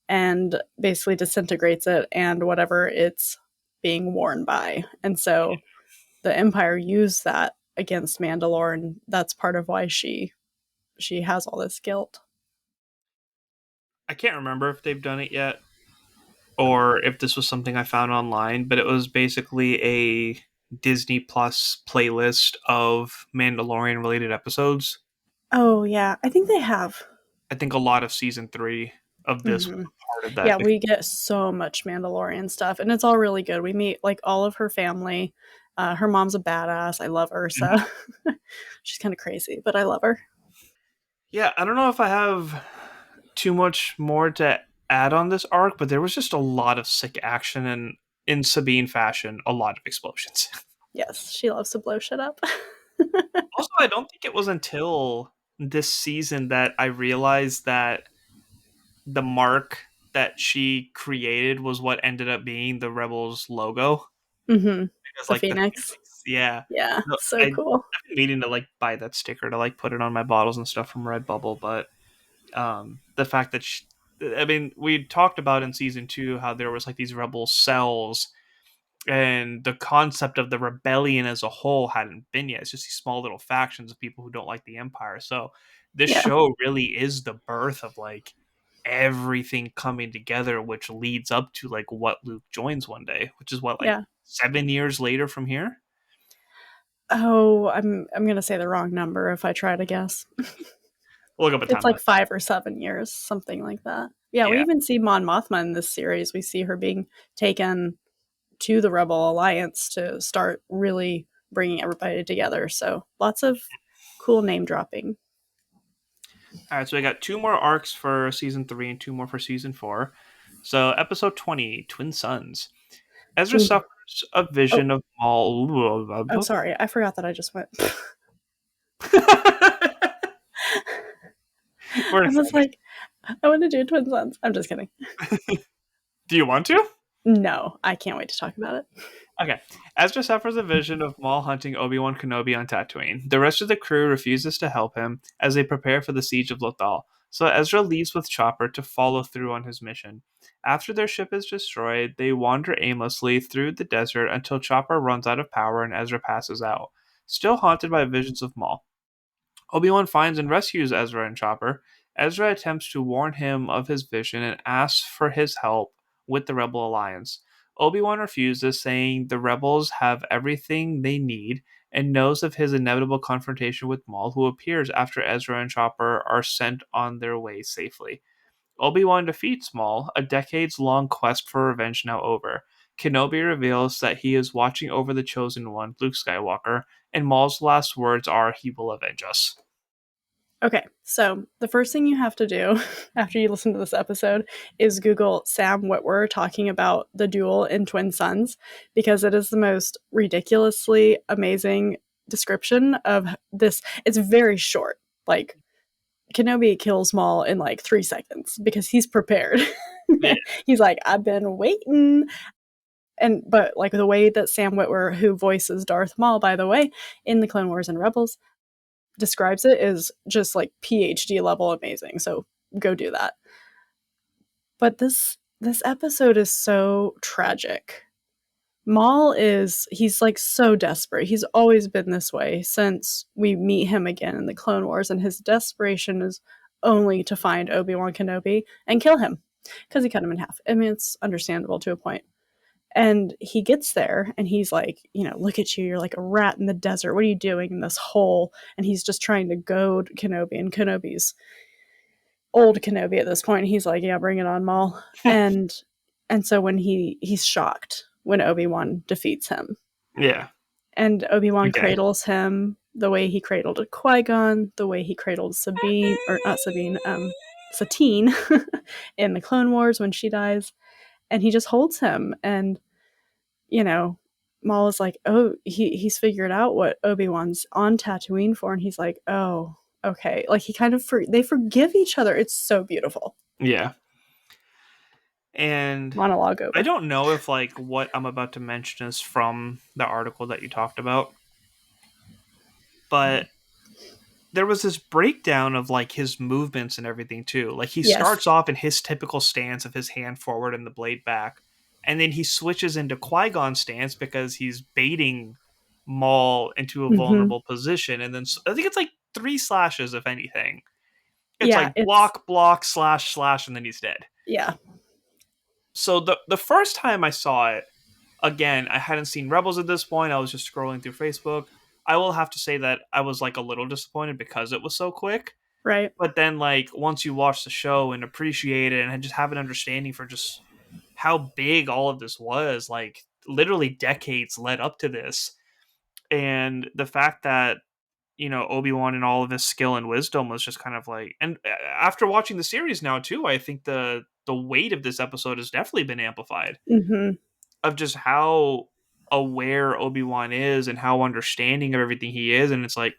and basically disintegrates it and whatever it's being worn by. And so the Empire used that against Mandalore, and that's part of why she has all this guilt. I can't remember if they've done it yet or if this was something I found online, but it was basically a Disney Plus playlist of Mandalorian related episodes. Oh yeah, I think they have. I think a lot of season 3 of this was Hmm. a part of that Yeah, because we get so much Mandalorian stuff, and it's all really good. We meet like all of her family. Her mom's a badass. I love Ursa. She's kind of crazy, but I love her. yeah, I don't know if I have too much more to add on this arc, but there was just a lot of sick action and in Sabine fashion, a lot of explosions. Yes, she loves to blow shit up. Also, I don't think it was until this season that I realized that the mark that she created was what ended up being the Rebels logo. Hmm. Because The like the Phoenix. Phoenix, yeah. Yeah, No, so cool. I've been meaning to like buy that sticker to like put it on my bottles and stuff from Redbubble, but the fact that I mean, we talked about in season 2 how there was like these rebel cells and the concept of the rebellion as a whole hadn't been yet. It's just these small little factions of people who don't like the empire. So this Yeah, show really is the birth of like everything coming together, which leads up to like what Luke joins one day, which is what, like yeah. 7 years later from here. Oh, I'm gonna say the wrong number if I try to guess. We'll look up a It's like timeline. 5 or 7 years, something like that. Yeah, we Yeah. even see Mon Mothma in this series. We see her being taken to the Rebel Alliance to start really bringing everybody together. So lots of cool name dropping. All right, so we got two more arcs for season 3 and two more for season 4. So episode 20, Twin Suns. Ezra Ooh. suffers a Oh, vision of Maul. oh, sorry. I forgot that I just went. We're I was excited. like, I want to do Twin Suns. I'm just kidding. Do you want to? No, I can't wait to talk about it. Okay. Ezra suffers a vision of Maul hunting Obi-Wan Kenobi on Tatooine. The rest of the crew refuses to help him as they prepare for the siege of Lothal. So Ezra leaves with Chopper to follow through on his mission. After their ship is destroyed, they wander aimlessly through the desert until Chopper runs out of power and Ezra passes out, still haunted by visions of Maul. Obi-Wan finds and rescues Ezra and Chopper. Ezra attempts to warn him of his vision and asks for his help with the Rebel Alliance. Obi-Wan refuses, saying the rebels have everything they need, and knows of his inevitable confrontation with Maul, who appears after Ezra and Chopper are sent on their way safely. Obi-Wan defeats Maul, a decades-long quest for revenge now over. Kenobi reveals that he is watching over the Chosen One, Luke Skywalker, and Maul's last words are, "He will avenge us." Okay, so the first thing you have to do after you listen to this episode is Google Sam Witwer talking about the duel in Twin Suns because it is the most ridiculously amazing description of this. It's very short. Like, Kenobi kills Maul in like 3 seconds because he's prepared. Yeah. He's like, I've been waiting. And but like the way that Sam Witwer, who voices Darth Maul, by the way, in the Clone Wars and Rebels, describes it is just like PhD level amazing. So go do that. But this episode is so tragic. Maul is he's like so desperate. He's always been this way since we meet him again in the Clone Wars, and his desperation is only to find Obi-Wan Kenobi and kill him because he cut him in half. I mean, it's understandable to a point. And he gets there and he's like, look at you. You're like a rat in the desert. What are you doing in this hole? And he's just trying to goad Kenobi. And Kenobi's old Kenobi at this point. He's like, yeah, bring it on, Maul. And so when he's shocked when Obi-Wan defeats him. Yeah. And Obi-Wan Okay. cradles him the way he cradled Qui-Gon, the way he cradled Sabine, or not Sabine, Satine in the Clone Wars when she dies. And he just holds him. And, Maul is like, oh, he's figured out what Obi-Wan's on Tatooine for. And he's like, oh, okay. Like, he kind of, they forgive each other. It's so beautiful. Yeah. And Monologue I over. don't know if like what I'm about to mention is from the article that you talked about, but there was this breakdown of like his movements and everything too. Like he Yes. starts off in his typical stance of his hand forward and the blade back, and then he switches into Qui-Gon stance because he's baiting Maul into a Mm-hmm. vulnerable position, and then I think it's like 3 slashes if anything. It's Yeah, like block, block, slash, slash, and then he's dead. yeah. So the first time I saw it, again, I hadn't seen Rebels at this point. I was just scrolling through Facebook. I will have to say that I was like a little disappointed because it was so quick. Right. But then, like, once you watch the show and appreciate it and just have an understanding for just how big all of this was, like, literally decades led up to this. And the fact that, Obi-Wan and all of his skill and wisdom was just kind of like, and after watching the series now, too, I think the weight of this episode has definitely been amplified Mm-hmm. of just how aware Obi-Wan is and how understanding of everything he is. And it's like,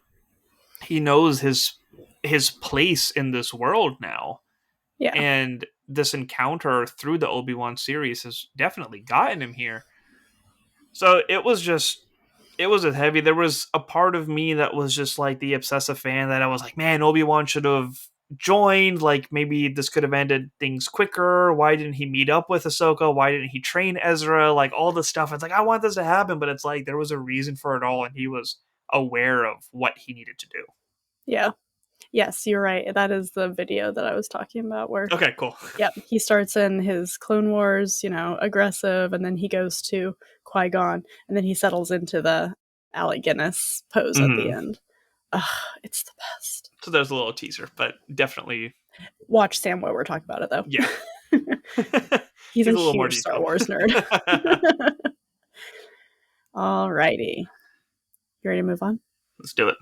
he knows his place in this world now, Yeah. and this encounter through the Obi-Wan series has definitely gotten him here. So it was a heavy. There was a part of me that was just like the obsessive fan that I was like, man, Obi-Wan should have joined. Like maybe this could have ended things quicker. Why didn't he meet up with Ahsoka? Why didn't he train Ezra? Like all this stuff. It's like I want this to happen, but it's like there was a reason for it all, and he was aware of what he needed to do. Yeah. Yes, you're right. That is the video that I was talking about where, Okay, cool. yep, he starts in his Clone Wars, aggressive, and then he goes to Qui-Gon, and then he settles into the Alec Guinness pose at the Mm-hmm. end. Ugh, it's the best. So there's a little teaser, but definitely, Watch Sam while we're talking about it, though. yeah. He's a He's a little more huge Star detailed. Wars nerd. Alrighty. You ready to move on? Let's do it.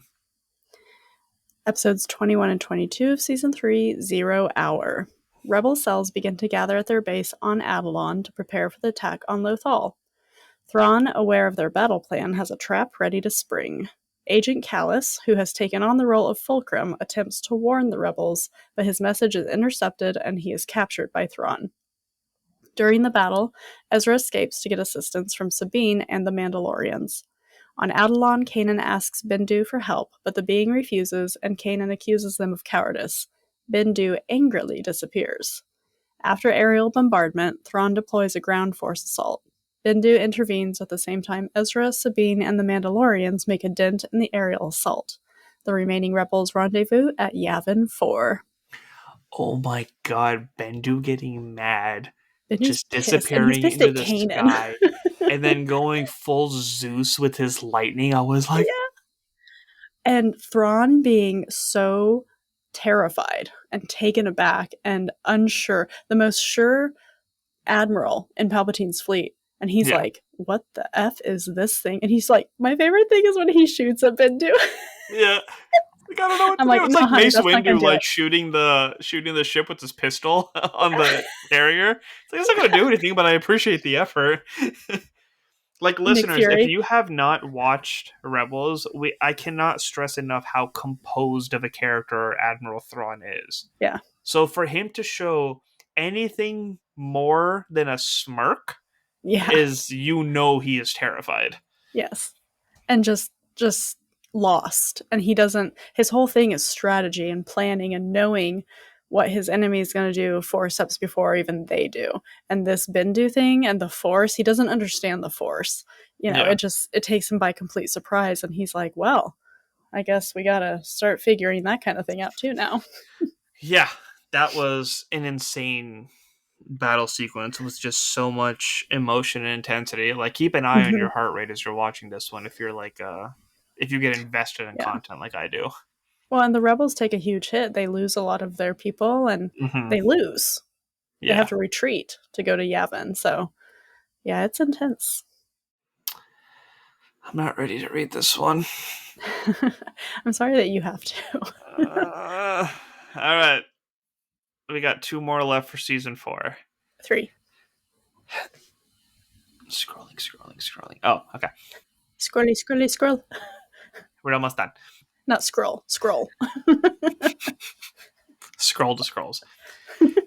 Episodes 21 and 22 of Season 3, 0 Hour. Rebel cells begin to gather at their base on Adelon to prepare for the attack on Lothal. Thrawn, aware of their battle plan, has a trap ready to spring. Agent Callus, who has taken on the role of Fulcrum, attempts to warn the rebels, but his message is intercepted and he is captured by Thrawn. During the battle, Ezra escapes to get assistance from Sabine and the Mandalorians. On Adelon, Kanan asks Bendu for help, but the being refuses, and Kanan accuses them of cowardice. Bendu angrily disappears. After aerial bombardment, Thrawn deploys a ground force assault. Bendu intervenes at the same time Ezra, Sabine, and the Mandalorians make a dent in the aerial assault. The remaining rebels rendezvous at Yavin 4. Oh my god, Bendu getting mad, Bendu's just pissed, and he's disappearing pissed into at the Kanan. sky, and then going full Zeus with his lightning. I was like, Yeah. And Thrawn being so terrified and taken aback and unsure, the most sure admiral in Palpatine's fleet. And he's yeah, like, what the F is this thing? And he's like, my favorite thing is when he shoots at Bendu. yeah. Like, I don't know what I'm to do. like, It's no, like honey, Mace that's not going Windu, to do like it. shooting the ship with his pistol on the carrier. It's like it's not going to do anything, but I appreciate the effort. Like Nick listeners, if Fury. you have not watched Rebels, I cannot stress enough how composed of a character Admiral Thrawn is. Yeah. So for him to show anything more than a smirk Yeah. is, he is terrified. Yes. And just lost. And he doesn't, his whole thing is strategy and planning and knowing what his enemy is going to do 4 steps before even they do. And this Bendu thing and the Force, he doesn't understand the Force. Yeah. It takes him by complete surprise. And he's like, well, I guess we got to start figuring that kind of thing out too now. Yeah, that was an insane battle sequence with just so much emotion and intensity. Like keep an eye on your heart rate as you're watching this one if you're like if you get invested in Yeah. content like I do. Well, and the rebels take a huge hit. They lose a lot of their people and they lose. They Yeah. have to retreat to go to Yavin. So, yeah, it's intense. I'm not ready to read this one. I'm sorry that you have to. All right. We got 2 more left for season 4. 3. Scrolling. Oh, okay. Scroll. We're almost done. Not scroll. Scroll to scrolls.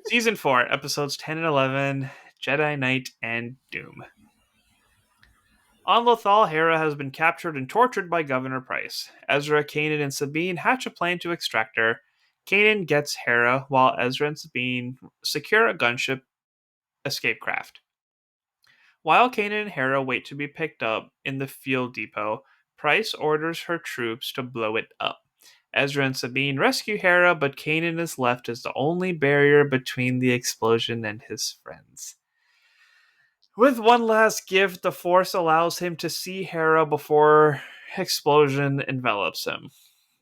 Season 4, episodes 10 and 11, Jedi Knight and Doom. On Lothal, Hera has been captured and tortured by Governor Price. Ezra, Kanan, and Sabine hatch a plan to extract her. Kanan gets Hera, while Ezra and Sabine secure a gunship escape craft. While Kanan and Hera wait to be picked up in the fuel depot, Price orders her troops to blow it up. Ezra and Sabine rescue Hera, but Kanan is left as the only barrier between the explosion and his friends. With one last gift, the Force allows him to see Hera before explosion envelops him.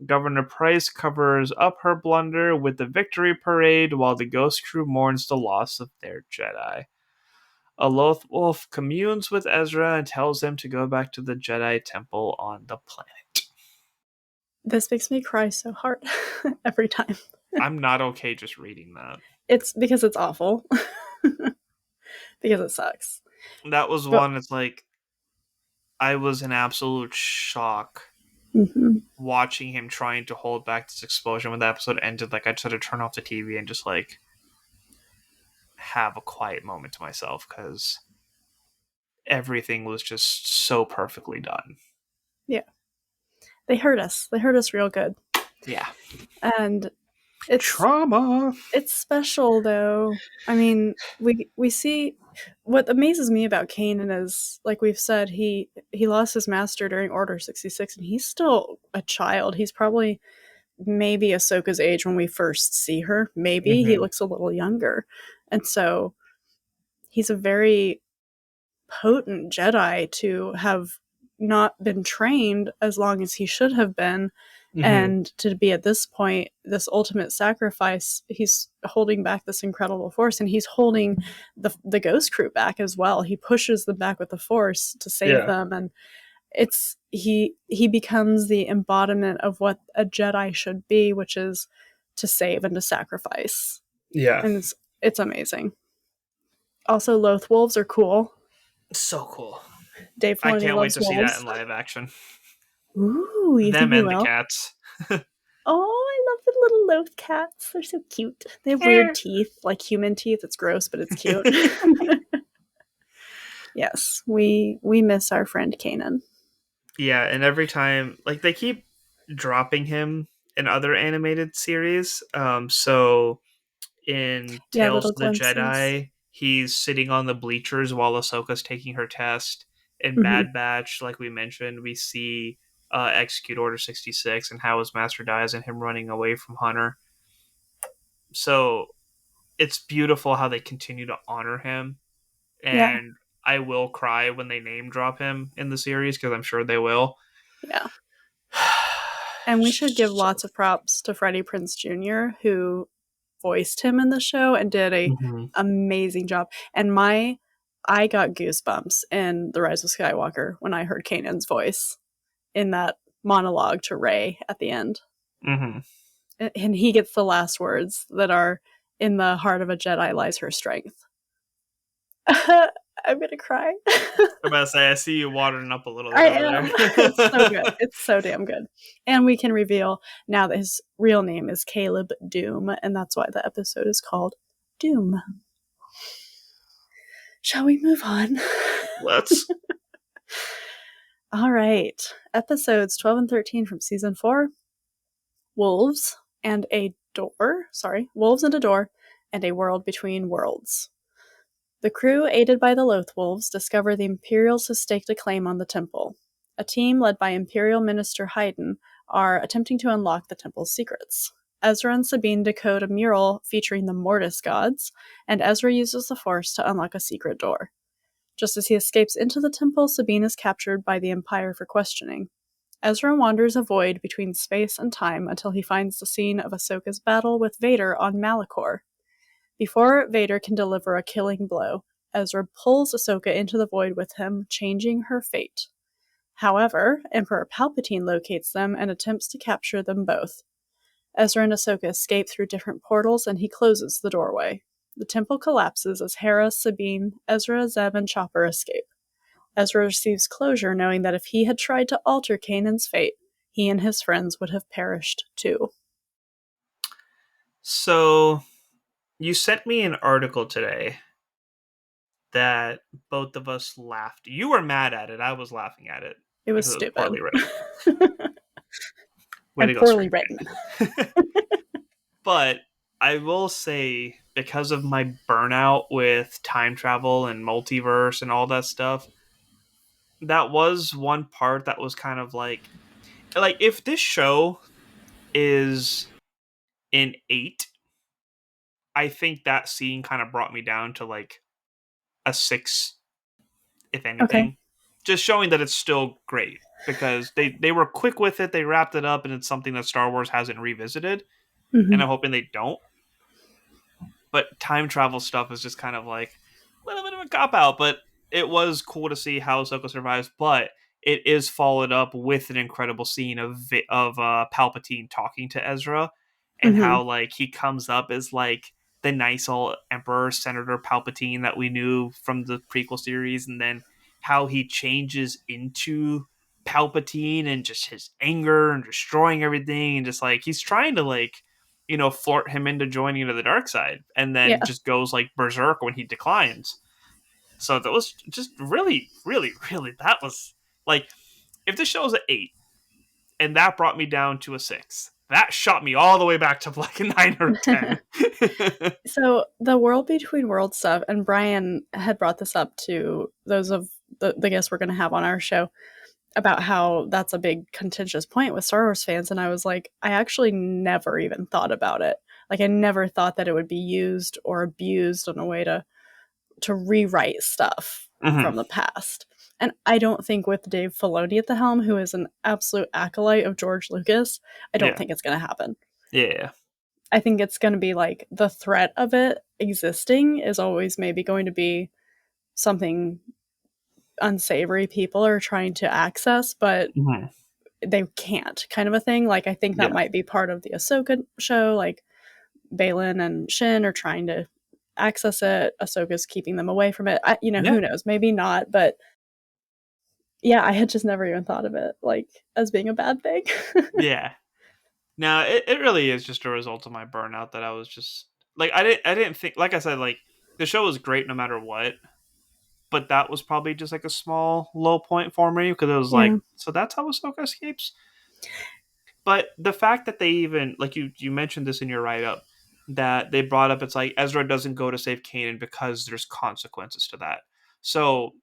Governor Price covers up her blunder with the victory parade while the Ghost crew mourns the loss of their Jedi. A Loth Wolf communes with Ezra and tells him to go back to the Jedi Temple on the planet. This makes me cry so hard every time. I'm not okay just reading that. It's because it's awful. Because it sucks. That was one, it's like, I was in absolute shock watching him trying to hold back this explosion. When the episode ended, like, I just had to turn off the TV and just, like, have a quiet moment to myself because everything was just so perfectly done. Yeah. They hurt us. They hurt us real good. Yeah. And it's trauma. It's special, though. I mean, we see what amazes me about Kanan is, like we've said, he lost his master during Order 66, and he's still a child. He's probably maybe Ahsoka's age when we first see her. Maybe he looks a little younger, and so he's a very potent Jedi to have not been trained as long as he should have been. And to be at this point, this ultimate sacrifice, he's holding back this incredible force, and he's holding the Ghost crew back as well. He pushes them back with the force to save them, and it's he becomes the embodiment of what a Jedi should be, which is to save and to sacrifice. Yeah, and it's amazing. Also, Loth wolves are cool. So cool. Dave I Filoni can't wait loves to see wolves. that in live action. Ooh, you Them think we and will? the cats. Oh, I love the little Loth cats. They're so cute. They have weird teeth, like human teeth. It's gross, but it's cute. Yes, we miss our friend Kanan. Yeah, and every time, like, they keep dropping him in other animated series. So in Tales of the Jedi, he's sitting on the bleachers while Ahsoka's taking her test. In Bad Batch, like we mentioned, we see Execute Order 66 and how his master dies and him running away from Hunter. So it's beautiful how they continue to honor him. And I will cry when they name drop him in the series because I'm sure they will. Yeah. And we should give lots of props to Freddie Prinze Jr., who voiced him in the show and did a amazing job. And I got goosebumps in The Rise of Skywalker when I heard Kanan's voice in that monologue to Rey at the end. And he gets the last words that are, "In the heart of a Jedi lies her strength." I'm gonna cry. I'm about to say, I see you watering up a little bit. I am. It's so good. It's so damn good. And we can reveal now that his real name is Caleb Doom, and that's why the episode is called Doom. Shall we move on? Let's. All right. Episodes 12 and 13 from season 4. Wolves and a Door. Wolves and a Door, and a World Between Worlds. The crew, aided by the Loth Wolves, discover the Imperials have staked a claim on the temple. A team led by Imperial Minister Hayden are attempting to unlock the temple's secrets. Ezra and Sabine decode a mural featuring the Mortis gods, and Ezra uses the Force to unlock a secret door. Just as he escapes into the temple, Sabine is captured by the Empire for questioning. Ezra wanders a void between space and time until he finds the scene of Ahsoka's battle with Vader on Malachor. Before Vader can deliver a killing blow, Ezra pulls Ahsoka into the void with him, changing her fate. However, Emperor Palpatine locates them and attempts to capture them both. Ezra and Ahsoka escape through different portals, and he closes the doorway. The temple collapses as Hera, Sabine, Ezra, Zeb, and Chopper escape. Ezra receives closure knowing that if he had tried to alter Kanan's fate, he and his friends would have perished too. So you sent me an article today that both of us laughed. You were mad at it. I was laughing at it It was because it was stupid. poorly written. Way to And go, poorly written. screenwriting. But I will say, because of my burnout with time travel and multiverse and all that stuff, that was one part that was kind of like if this show is an 8, I think that scene kind of brought me down to like a 6, if Okay. anything. Just showing that it's still great because they were quick with it, they wrapped it up, and it's something that Star Wars hasn't revisited, and Mm-hmm. I'm hoping they don't. But time travel stuff is just kind of like a little bit of a cop out. But it was cool to see how Ahsoka survives. But it is followed up with an incredible scene of Palpatine talking to Ezra, and Mm-hmm. how like he comes up as like the nice old Emperor Senator Palpatine that we knew from the prequel series, and then how he changes into Palpatine and just his anger and destroying everything, and just like he's trying to like flirt him into joining into the dark side, and then Yeah. just goes like berserk when he declines. So that was just really, really, really. That was like, if this show's an 8, and that brought me down to a 6, that shot me all the way back to like a 9 or a 10. So the world between worlds stuff, and Brian had brought this up to those of the guests we're going to have on our show about how that's a big contentious point with Star Wars fans. And I was like, I actually never even thought about it. Like, I never thought that it would be used or abused in a way to rewrite stuff Hmm. from the past. And I don't think with Dave Filoni at the helm, who is an absolute acolyte of George Lucas, I don't Yeah, think it's going to happen. yeah. I think it's going to be like the threat of it existing is always maybe going to be something unsavory people are trying to access, but Hmm. they can't, kind of a thing. Like, I think that Yeah, might be part of the Ahsoka show. Like, Balin and Shin are trying to access it. Ahsoka's keeping them away from it. yeah, Who knows? Maybe not, but yeah, I had just never even thought of it like as being a bad thing. yeah. Now it really is just a result of my burnout that I was just like I didn't think, like I said, like the show was great no matter what, but that was probably just like a small low point for me because it was Yeah. like, so that's how Ahsoka escapes. But the fact that they even like you mentioned this in your write up, that they brought up, it's like Ezra doesn't go to save Kanan because there's consequences to that. So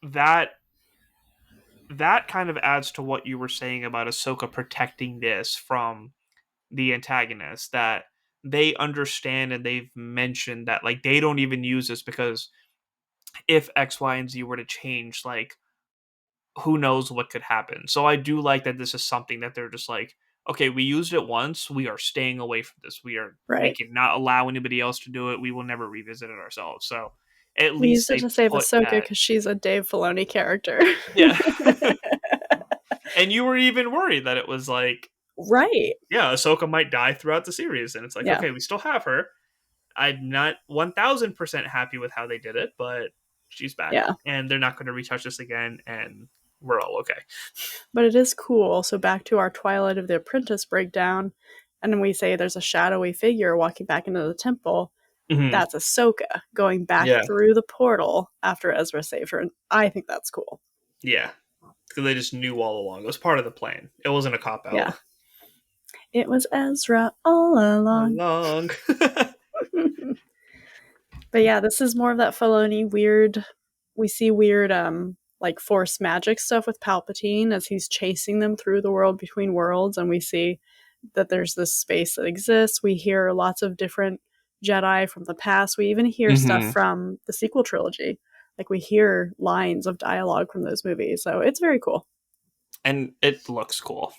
that that kind of adds to what you were saying about Ahsoka protecting this from the antagonist, that they understand and they've mentioned that like they don't even use this because if X, Y, and Z were to change, like who knows what could happen. So I do like that this is something that they're just like, okay, we used it once, we are staying away from this. We Right. cannot allow anybody else to do it. We will never revisit it ourselves. So at We least used it they to save put Ahsoka that. because she's a Dave Filoni character. Yeah. And you were even worried that it was like, Right. yeah, Ahsoka might die throughout the series, and it's like, Yeah. okay, we still have her. I'm not 1000% happy with how they did it, but she's back, Yeah. and they're not going to retouch this again, and we're all okay. But it is cool. So back to our Twilight of the Apprentice breakdown, and then we say there's a shadowy figure walking back into the temple. Hmm. That's Ahsoka going back Yeah, through the portal after Ezra saved her. And I think that's cool. yeah, because they just knew all along. It was part of the plan. It wasn't a cop Yeah. out. It was Ezra all along. Long. But yeah, this is more of that Filoni weird. We see weird, like force magic stuff with Palpatine as he's chasing them through the world between worlds, and we see that there's this space that exists. We hear lots of different Jedi from the past. We even hear stuff Hmm. from the sequel trilogy. Like, we hear lines of dialogue from those movies, so it's very cool. And it looks cool.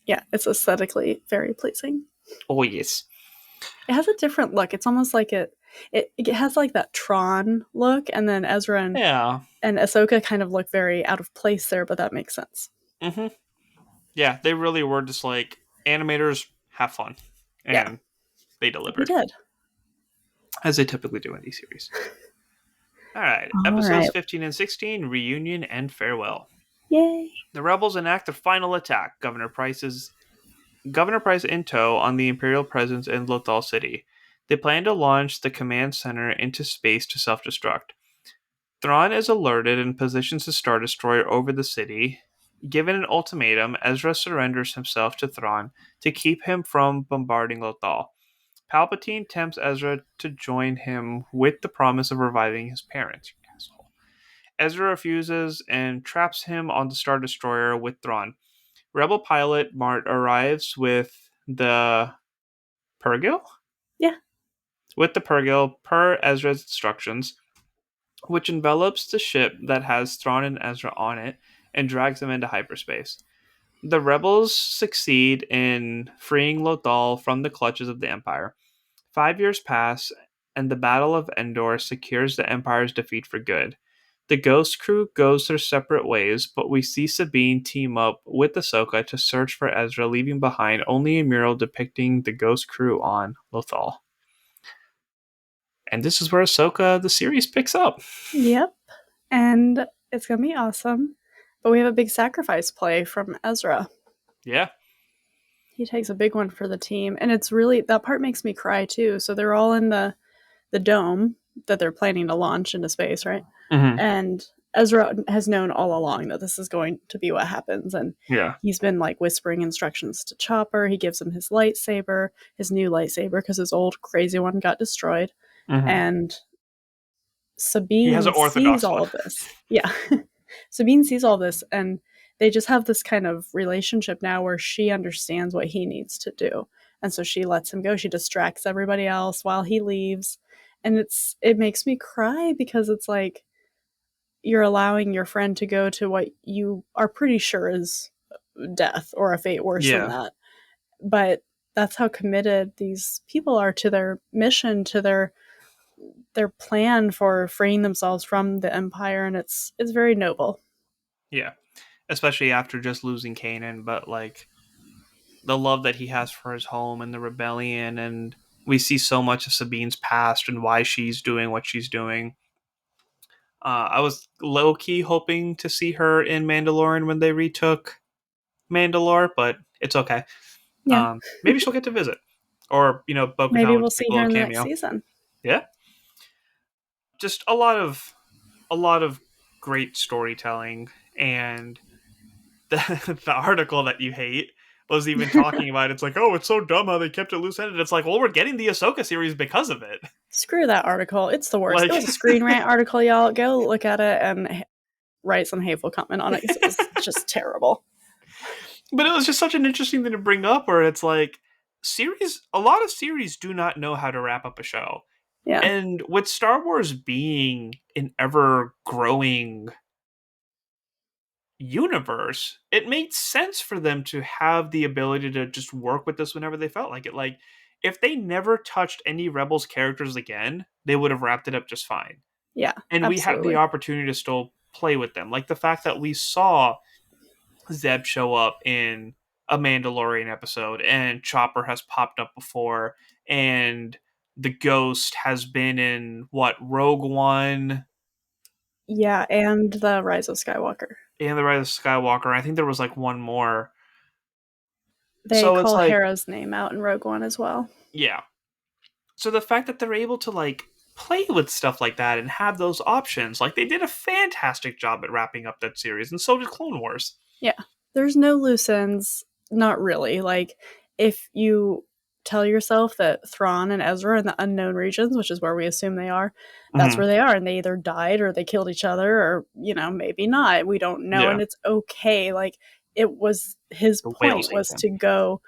Yeah, it's aesthetically very pleasing. Oh yes. It has a different look. It's almost like It has like that Tron look, and then Ezra Yeah. and Ahsoka kind of look very out of place there, but that makes sense. Hmm. Yeah, they really were just like animators have fun, Yeah, and they they delivered did. as they typically do in these series. All right, All episodes right. 15 and 16, reunion and farewell. Yay. The rebels enact their final attack. Governor Price in tow on the Imperial presence in Lothal City. They plan to launch the command center into space to self-destruct. Thrawn is alerted and positions the Star Destroyer over the city. Given an ultimatum, Ezra surrenders himself to Thrawn to keep him from bombarding Lothal. Palpatine tempts Ezra to join him with the promise of reviving his parents. Asshole. Ezra refuses and traps him on the Star Destroyer with Thrawn. Rebel pilot Mart arrives the Purgil? Yeah. With the Purgil per Ezra's instructions, which envelops the ship that has Thrawn and Ezra on it and drags them into hyperspace. The rebels succeed in freeing Lothal from the clutches of the Empire. 5 years pass, and the Battle of Endor secures the Empire's defeat for good. The Ghost crew goes their separate ways, but we see Sabine team up with Ahsoka to search for Ezra, leaving behind only a mural depicting the Ghost crew on Lothal. And this is where Ahsoka, the series, picks up. Yep. And it's going to be awesome. But we have a big sacrifice play from Ezra. Yeah. He takes a big one for the team. And it's really, that part makes me cry too. So they're all in the dome that they're planning to launch into space, right? Mm-hmm. And Ezra has known all along that this is going to be what happens. And Yeah. he's been like whispering instructions to Chopper. He gives him his lightsaber, his new lightsaber, because his old crazy one got destroyed. Mm-hmm. And He has Sabine an sees orthodox all one. of this. Yeah. Sabine sees all this, and they just have this kind of relationship now where she understands what he needs to do. And so she lets him go. She distracts everybody else while he leaves. And it makes me cry because it's like you're allowing your friend to go to what you are pretty sure is death or a fate worse than that. But that's how committed these people are to their mission, to their plan for freeing themselves from the Empire, and it's very noble. Yeah. Especially after just losing Kanan, but like the love that he has for his home and the rebellion, and we see so much of Sabine's past and why she's doing what she's doing. I was low key hoping to see her in Mandalorian when they retook Mandalore, but it's okay. Yeah. Maybe she'll get to visit, or Bo-Katan Maybe will we'll just make see a her little in the next cameo. season. Yeah, just a lot of great storytelling, and the article that you hate was even talking about it's like, oh, it's so dumb how they kept it loose-ended. It's like, well, we're getting the Ahsoka series because of it. Screw that article. It's the worst. Like, It was a Screen Rant article, y'all. Go look at it and write some hateful comment on it because it was just terrible. but it was just such an interesting thing to bring up where it's like a lot of series do not know how to wrap up a show. Yeah. And with Star Wars being an ever growing universe, it made sense for them to have the ability to just work with this whenever they felt like it. Like, if they never touched any Rebels characters again, they would have wrapped it up just fine. Yeah, And we had the absolutely. opportunity to still play with them. Like the fact that we saw Zeb show up in a Mandalorian episode, and Chopper has popped up before, and the Ghost has been in Rogue One Yeah, and the Rise of Skywalker. and the Rise of Skywalker. I think there was like one more. They So it's call like, Hera's name out in Rogue One as well. yeah. So the fact that they're able to like play with stuff like that and have those options, like they did a fantastic job at wrapping up that series, and so did Clone Wars. Yeah. There's no loose ends. Not really. Like, if you tell yourself that Thrawn and Ezra are in the unknown regions, which is where we assume they are, that's where they are. And they either died or they killed each other or, maybe not. We don't know. Yeah, And it's okay. Like, it was his the whales point ate was him. to go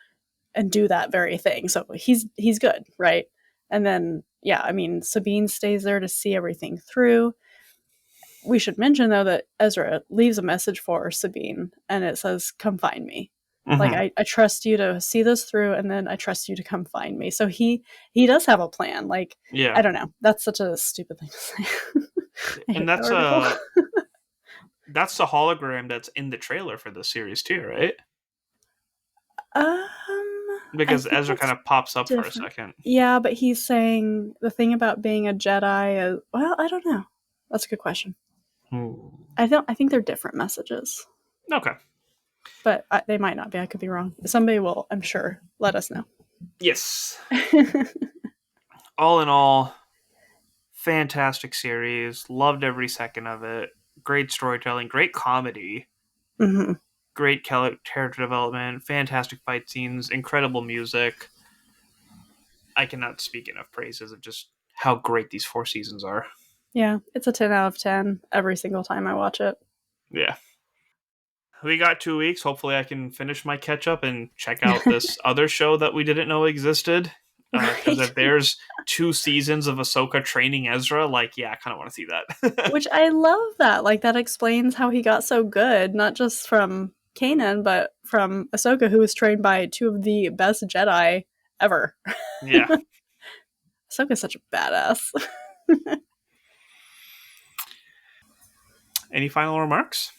and do that very thing. So he's good, right? And then, yeah, I mean, Sabine stays there to see everything through. We should mention, though, that Ezra leaves a message for Sabine, and it says, "Come find me." Like, Mm-hmm. I trust you to see this through, and then I trust you to come find me. So he does have a plan. Like, Yeah, I don't know. That's such a stupid thing to say. I and hate that article. that's the hologram that's in the trailer for the series too, right? Um, I Because think Ezra kind that's of pops up for a different. second. Yeah, but he's saying the thing about being a Jedi is, well, I don't know. That's a good question. Ooh. I think they're different messages, Okay. but they might not be. I could be wrong. Somebody will, I'm sure, let us know. Yes. All in all, fantastic series. Loved every second of it. Great storytelling, great comedy, Mm-hmm. great character development, fantastic fight scenes, incredible music. I cannot speak enough praises of just how great these 4 seasons are. Yeah, it's a 10 out of 10 every single time I watch it. Yeah. We got 2 weeks. Hopefully, I can finish my catch up and check out this other show that we didn't know existed. Because Right? if there's 2 seasons of Ahsoka training Ezra, like, yeah, I kind of want to see that. Which I love that. Like, that explains how he got so good, not just from Kanan, but from Ahsoka, who was trained by two of the best Jedi ever. Yeah. Ahsoka's such a badass. Any final remarks?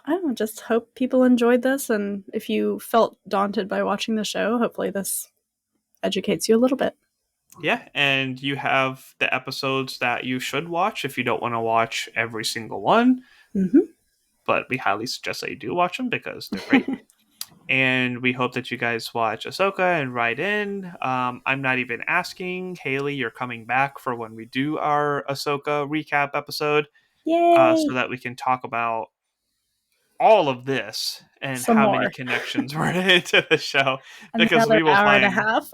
I don't know, just hope people enjoyed this, and if you felt daunted by watching the show, hopefully this educates you a little bit. Yeah, and you have the episodes that you should watch if you don't want to watch every single one, Mm-hmm. but we highly suggest that you do watch them because they're great. And we hope that you guys watch Ahsoka and write in. I'm not even asking. Hayley, you're coming back for when we do our Ahsoka recap episode so Yay! that we can talk about all of this and Some how many more. connections were into the show because Another we will hour and a find half.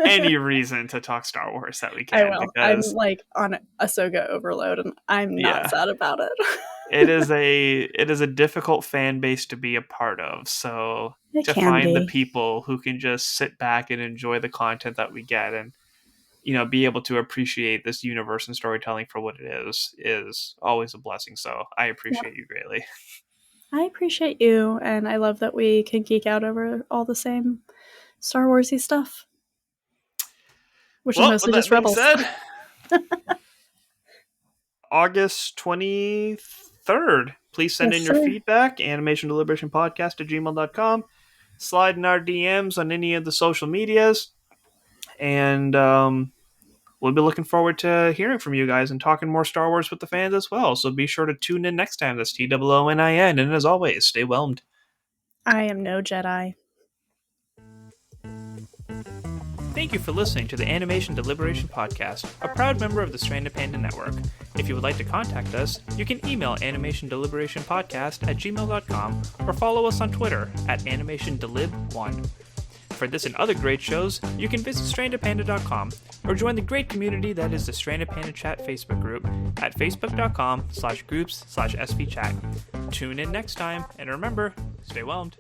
any reason to talk Star Wars that we I can will. I'm because like on Ahsoka overload, and I'm not yeah, sad about it. it is a difficult fan base to be a part of. So It to can find the be. people who can just sit back and enjoy the content that we get and be able to appreciate this universe and storytelling for what it is always a blessing. So I Yep. appreciate you greatly. I appreciate you, and I love that we can geek out over all the same Star Warsy stuff, which is Well, with mostly that just being Rebels. said, August 23rd. Please send Yes, in your sir. feedback, animationdeliberationpodcast@gmail.com. Slide in our DMs on any of the social medias. And we'll be looking forward to hearing from you guys and talking more Star Wars with the fans as well. So be sure to tune in next time. That's TOONIN. And as always, stay whelmed. I am no Jedi. Thank you for listening to the Animation Deliberation Podcast, a proud member of the Stranded Panda Network. If you would like to contact us, you can email animationdeliberationpodcast@gmail.com or follow us on Twitter @animationdelib1. For this and other great shows, you can visit strandedpanda.com or join the great community that is the Stranded Panda Chat Facebook group at facebook.com/groups/svchat. Tune in next time, and remember, stay whelmed.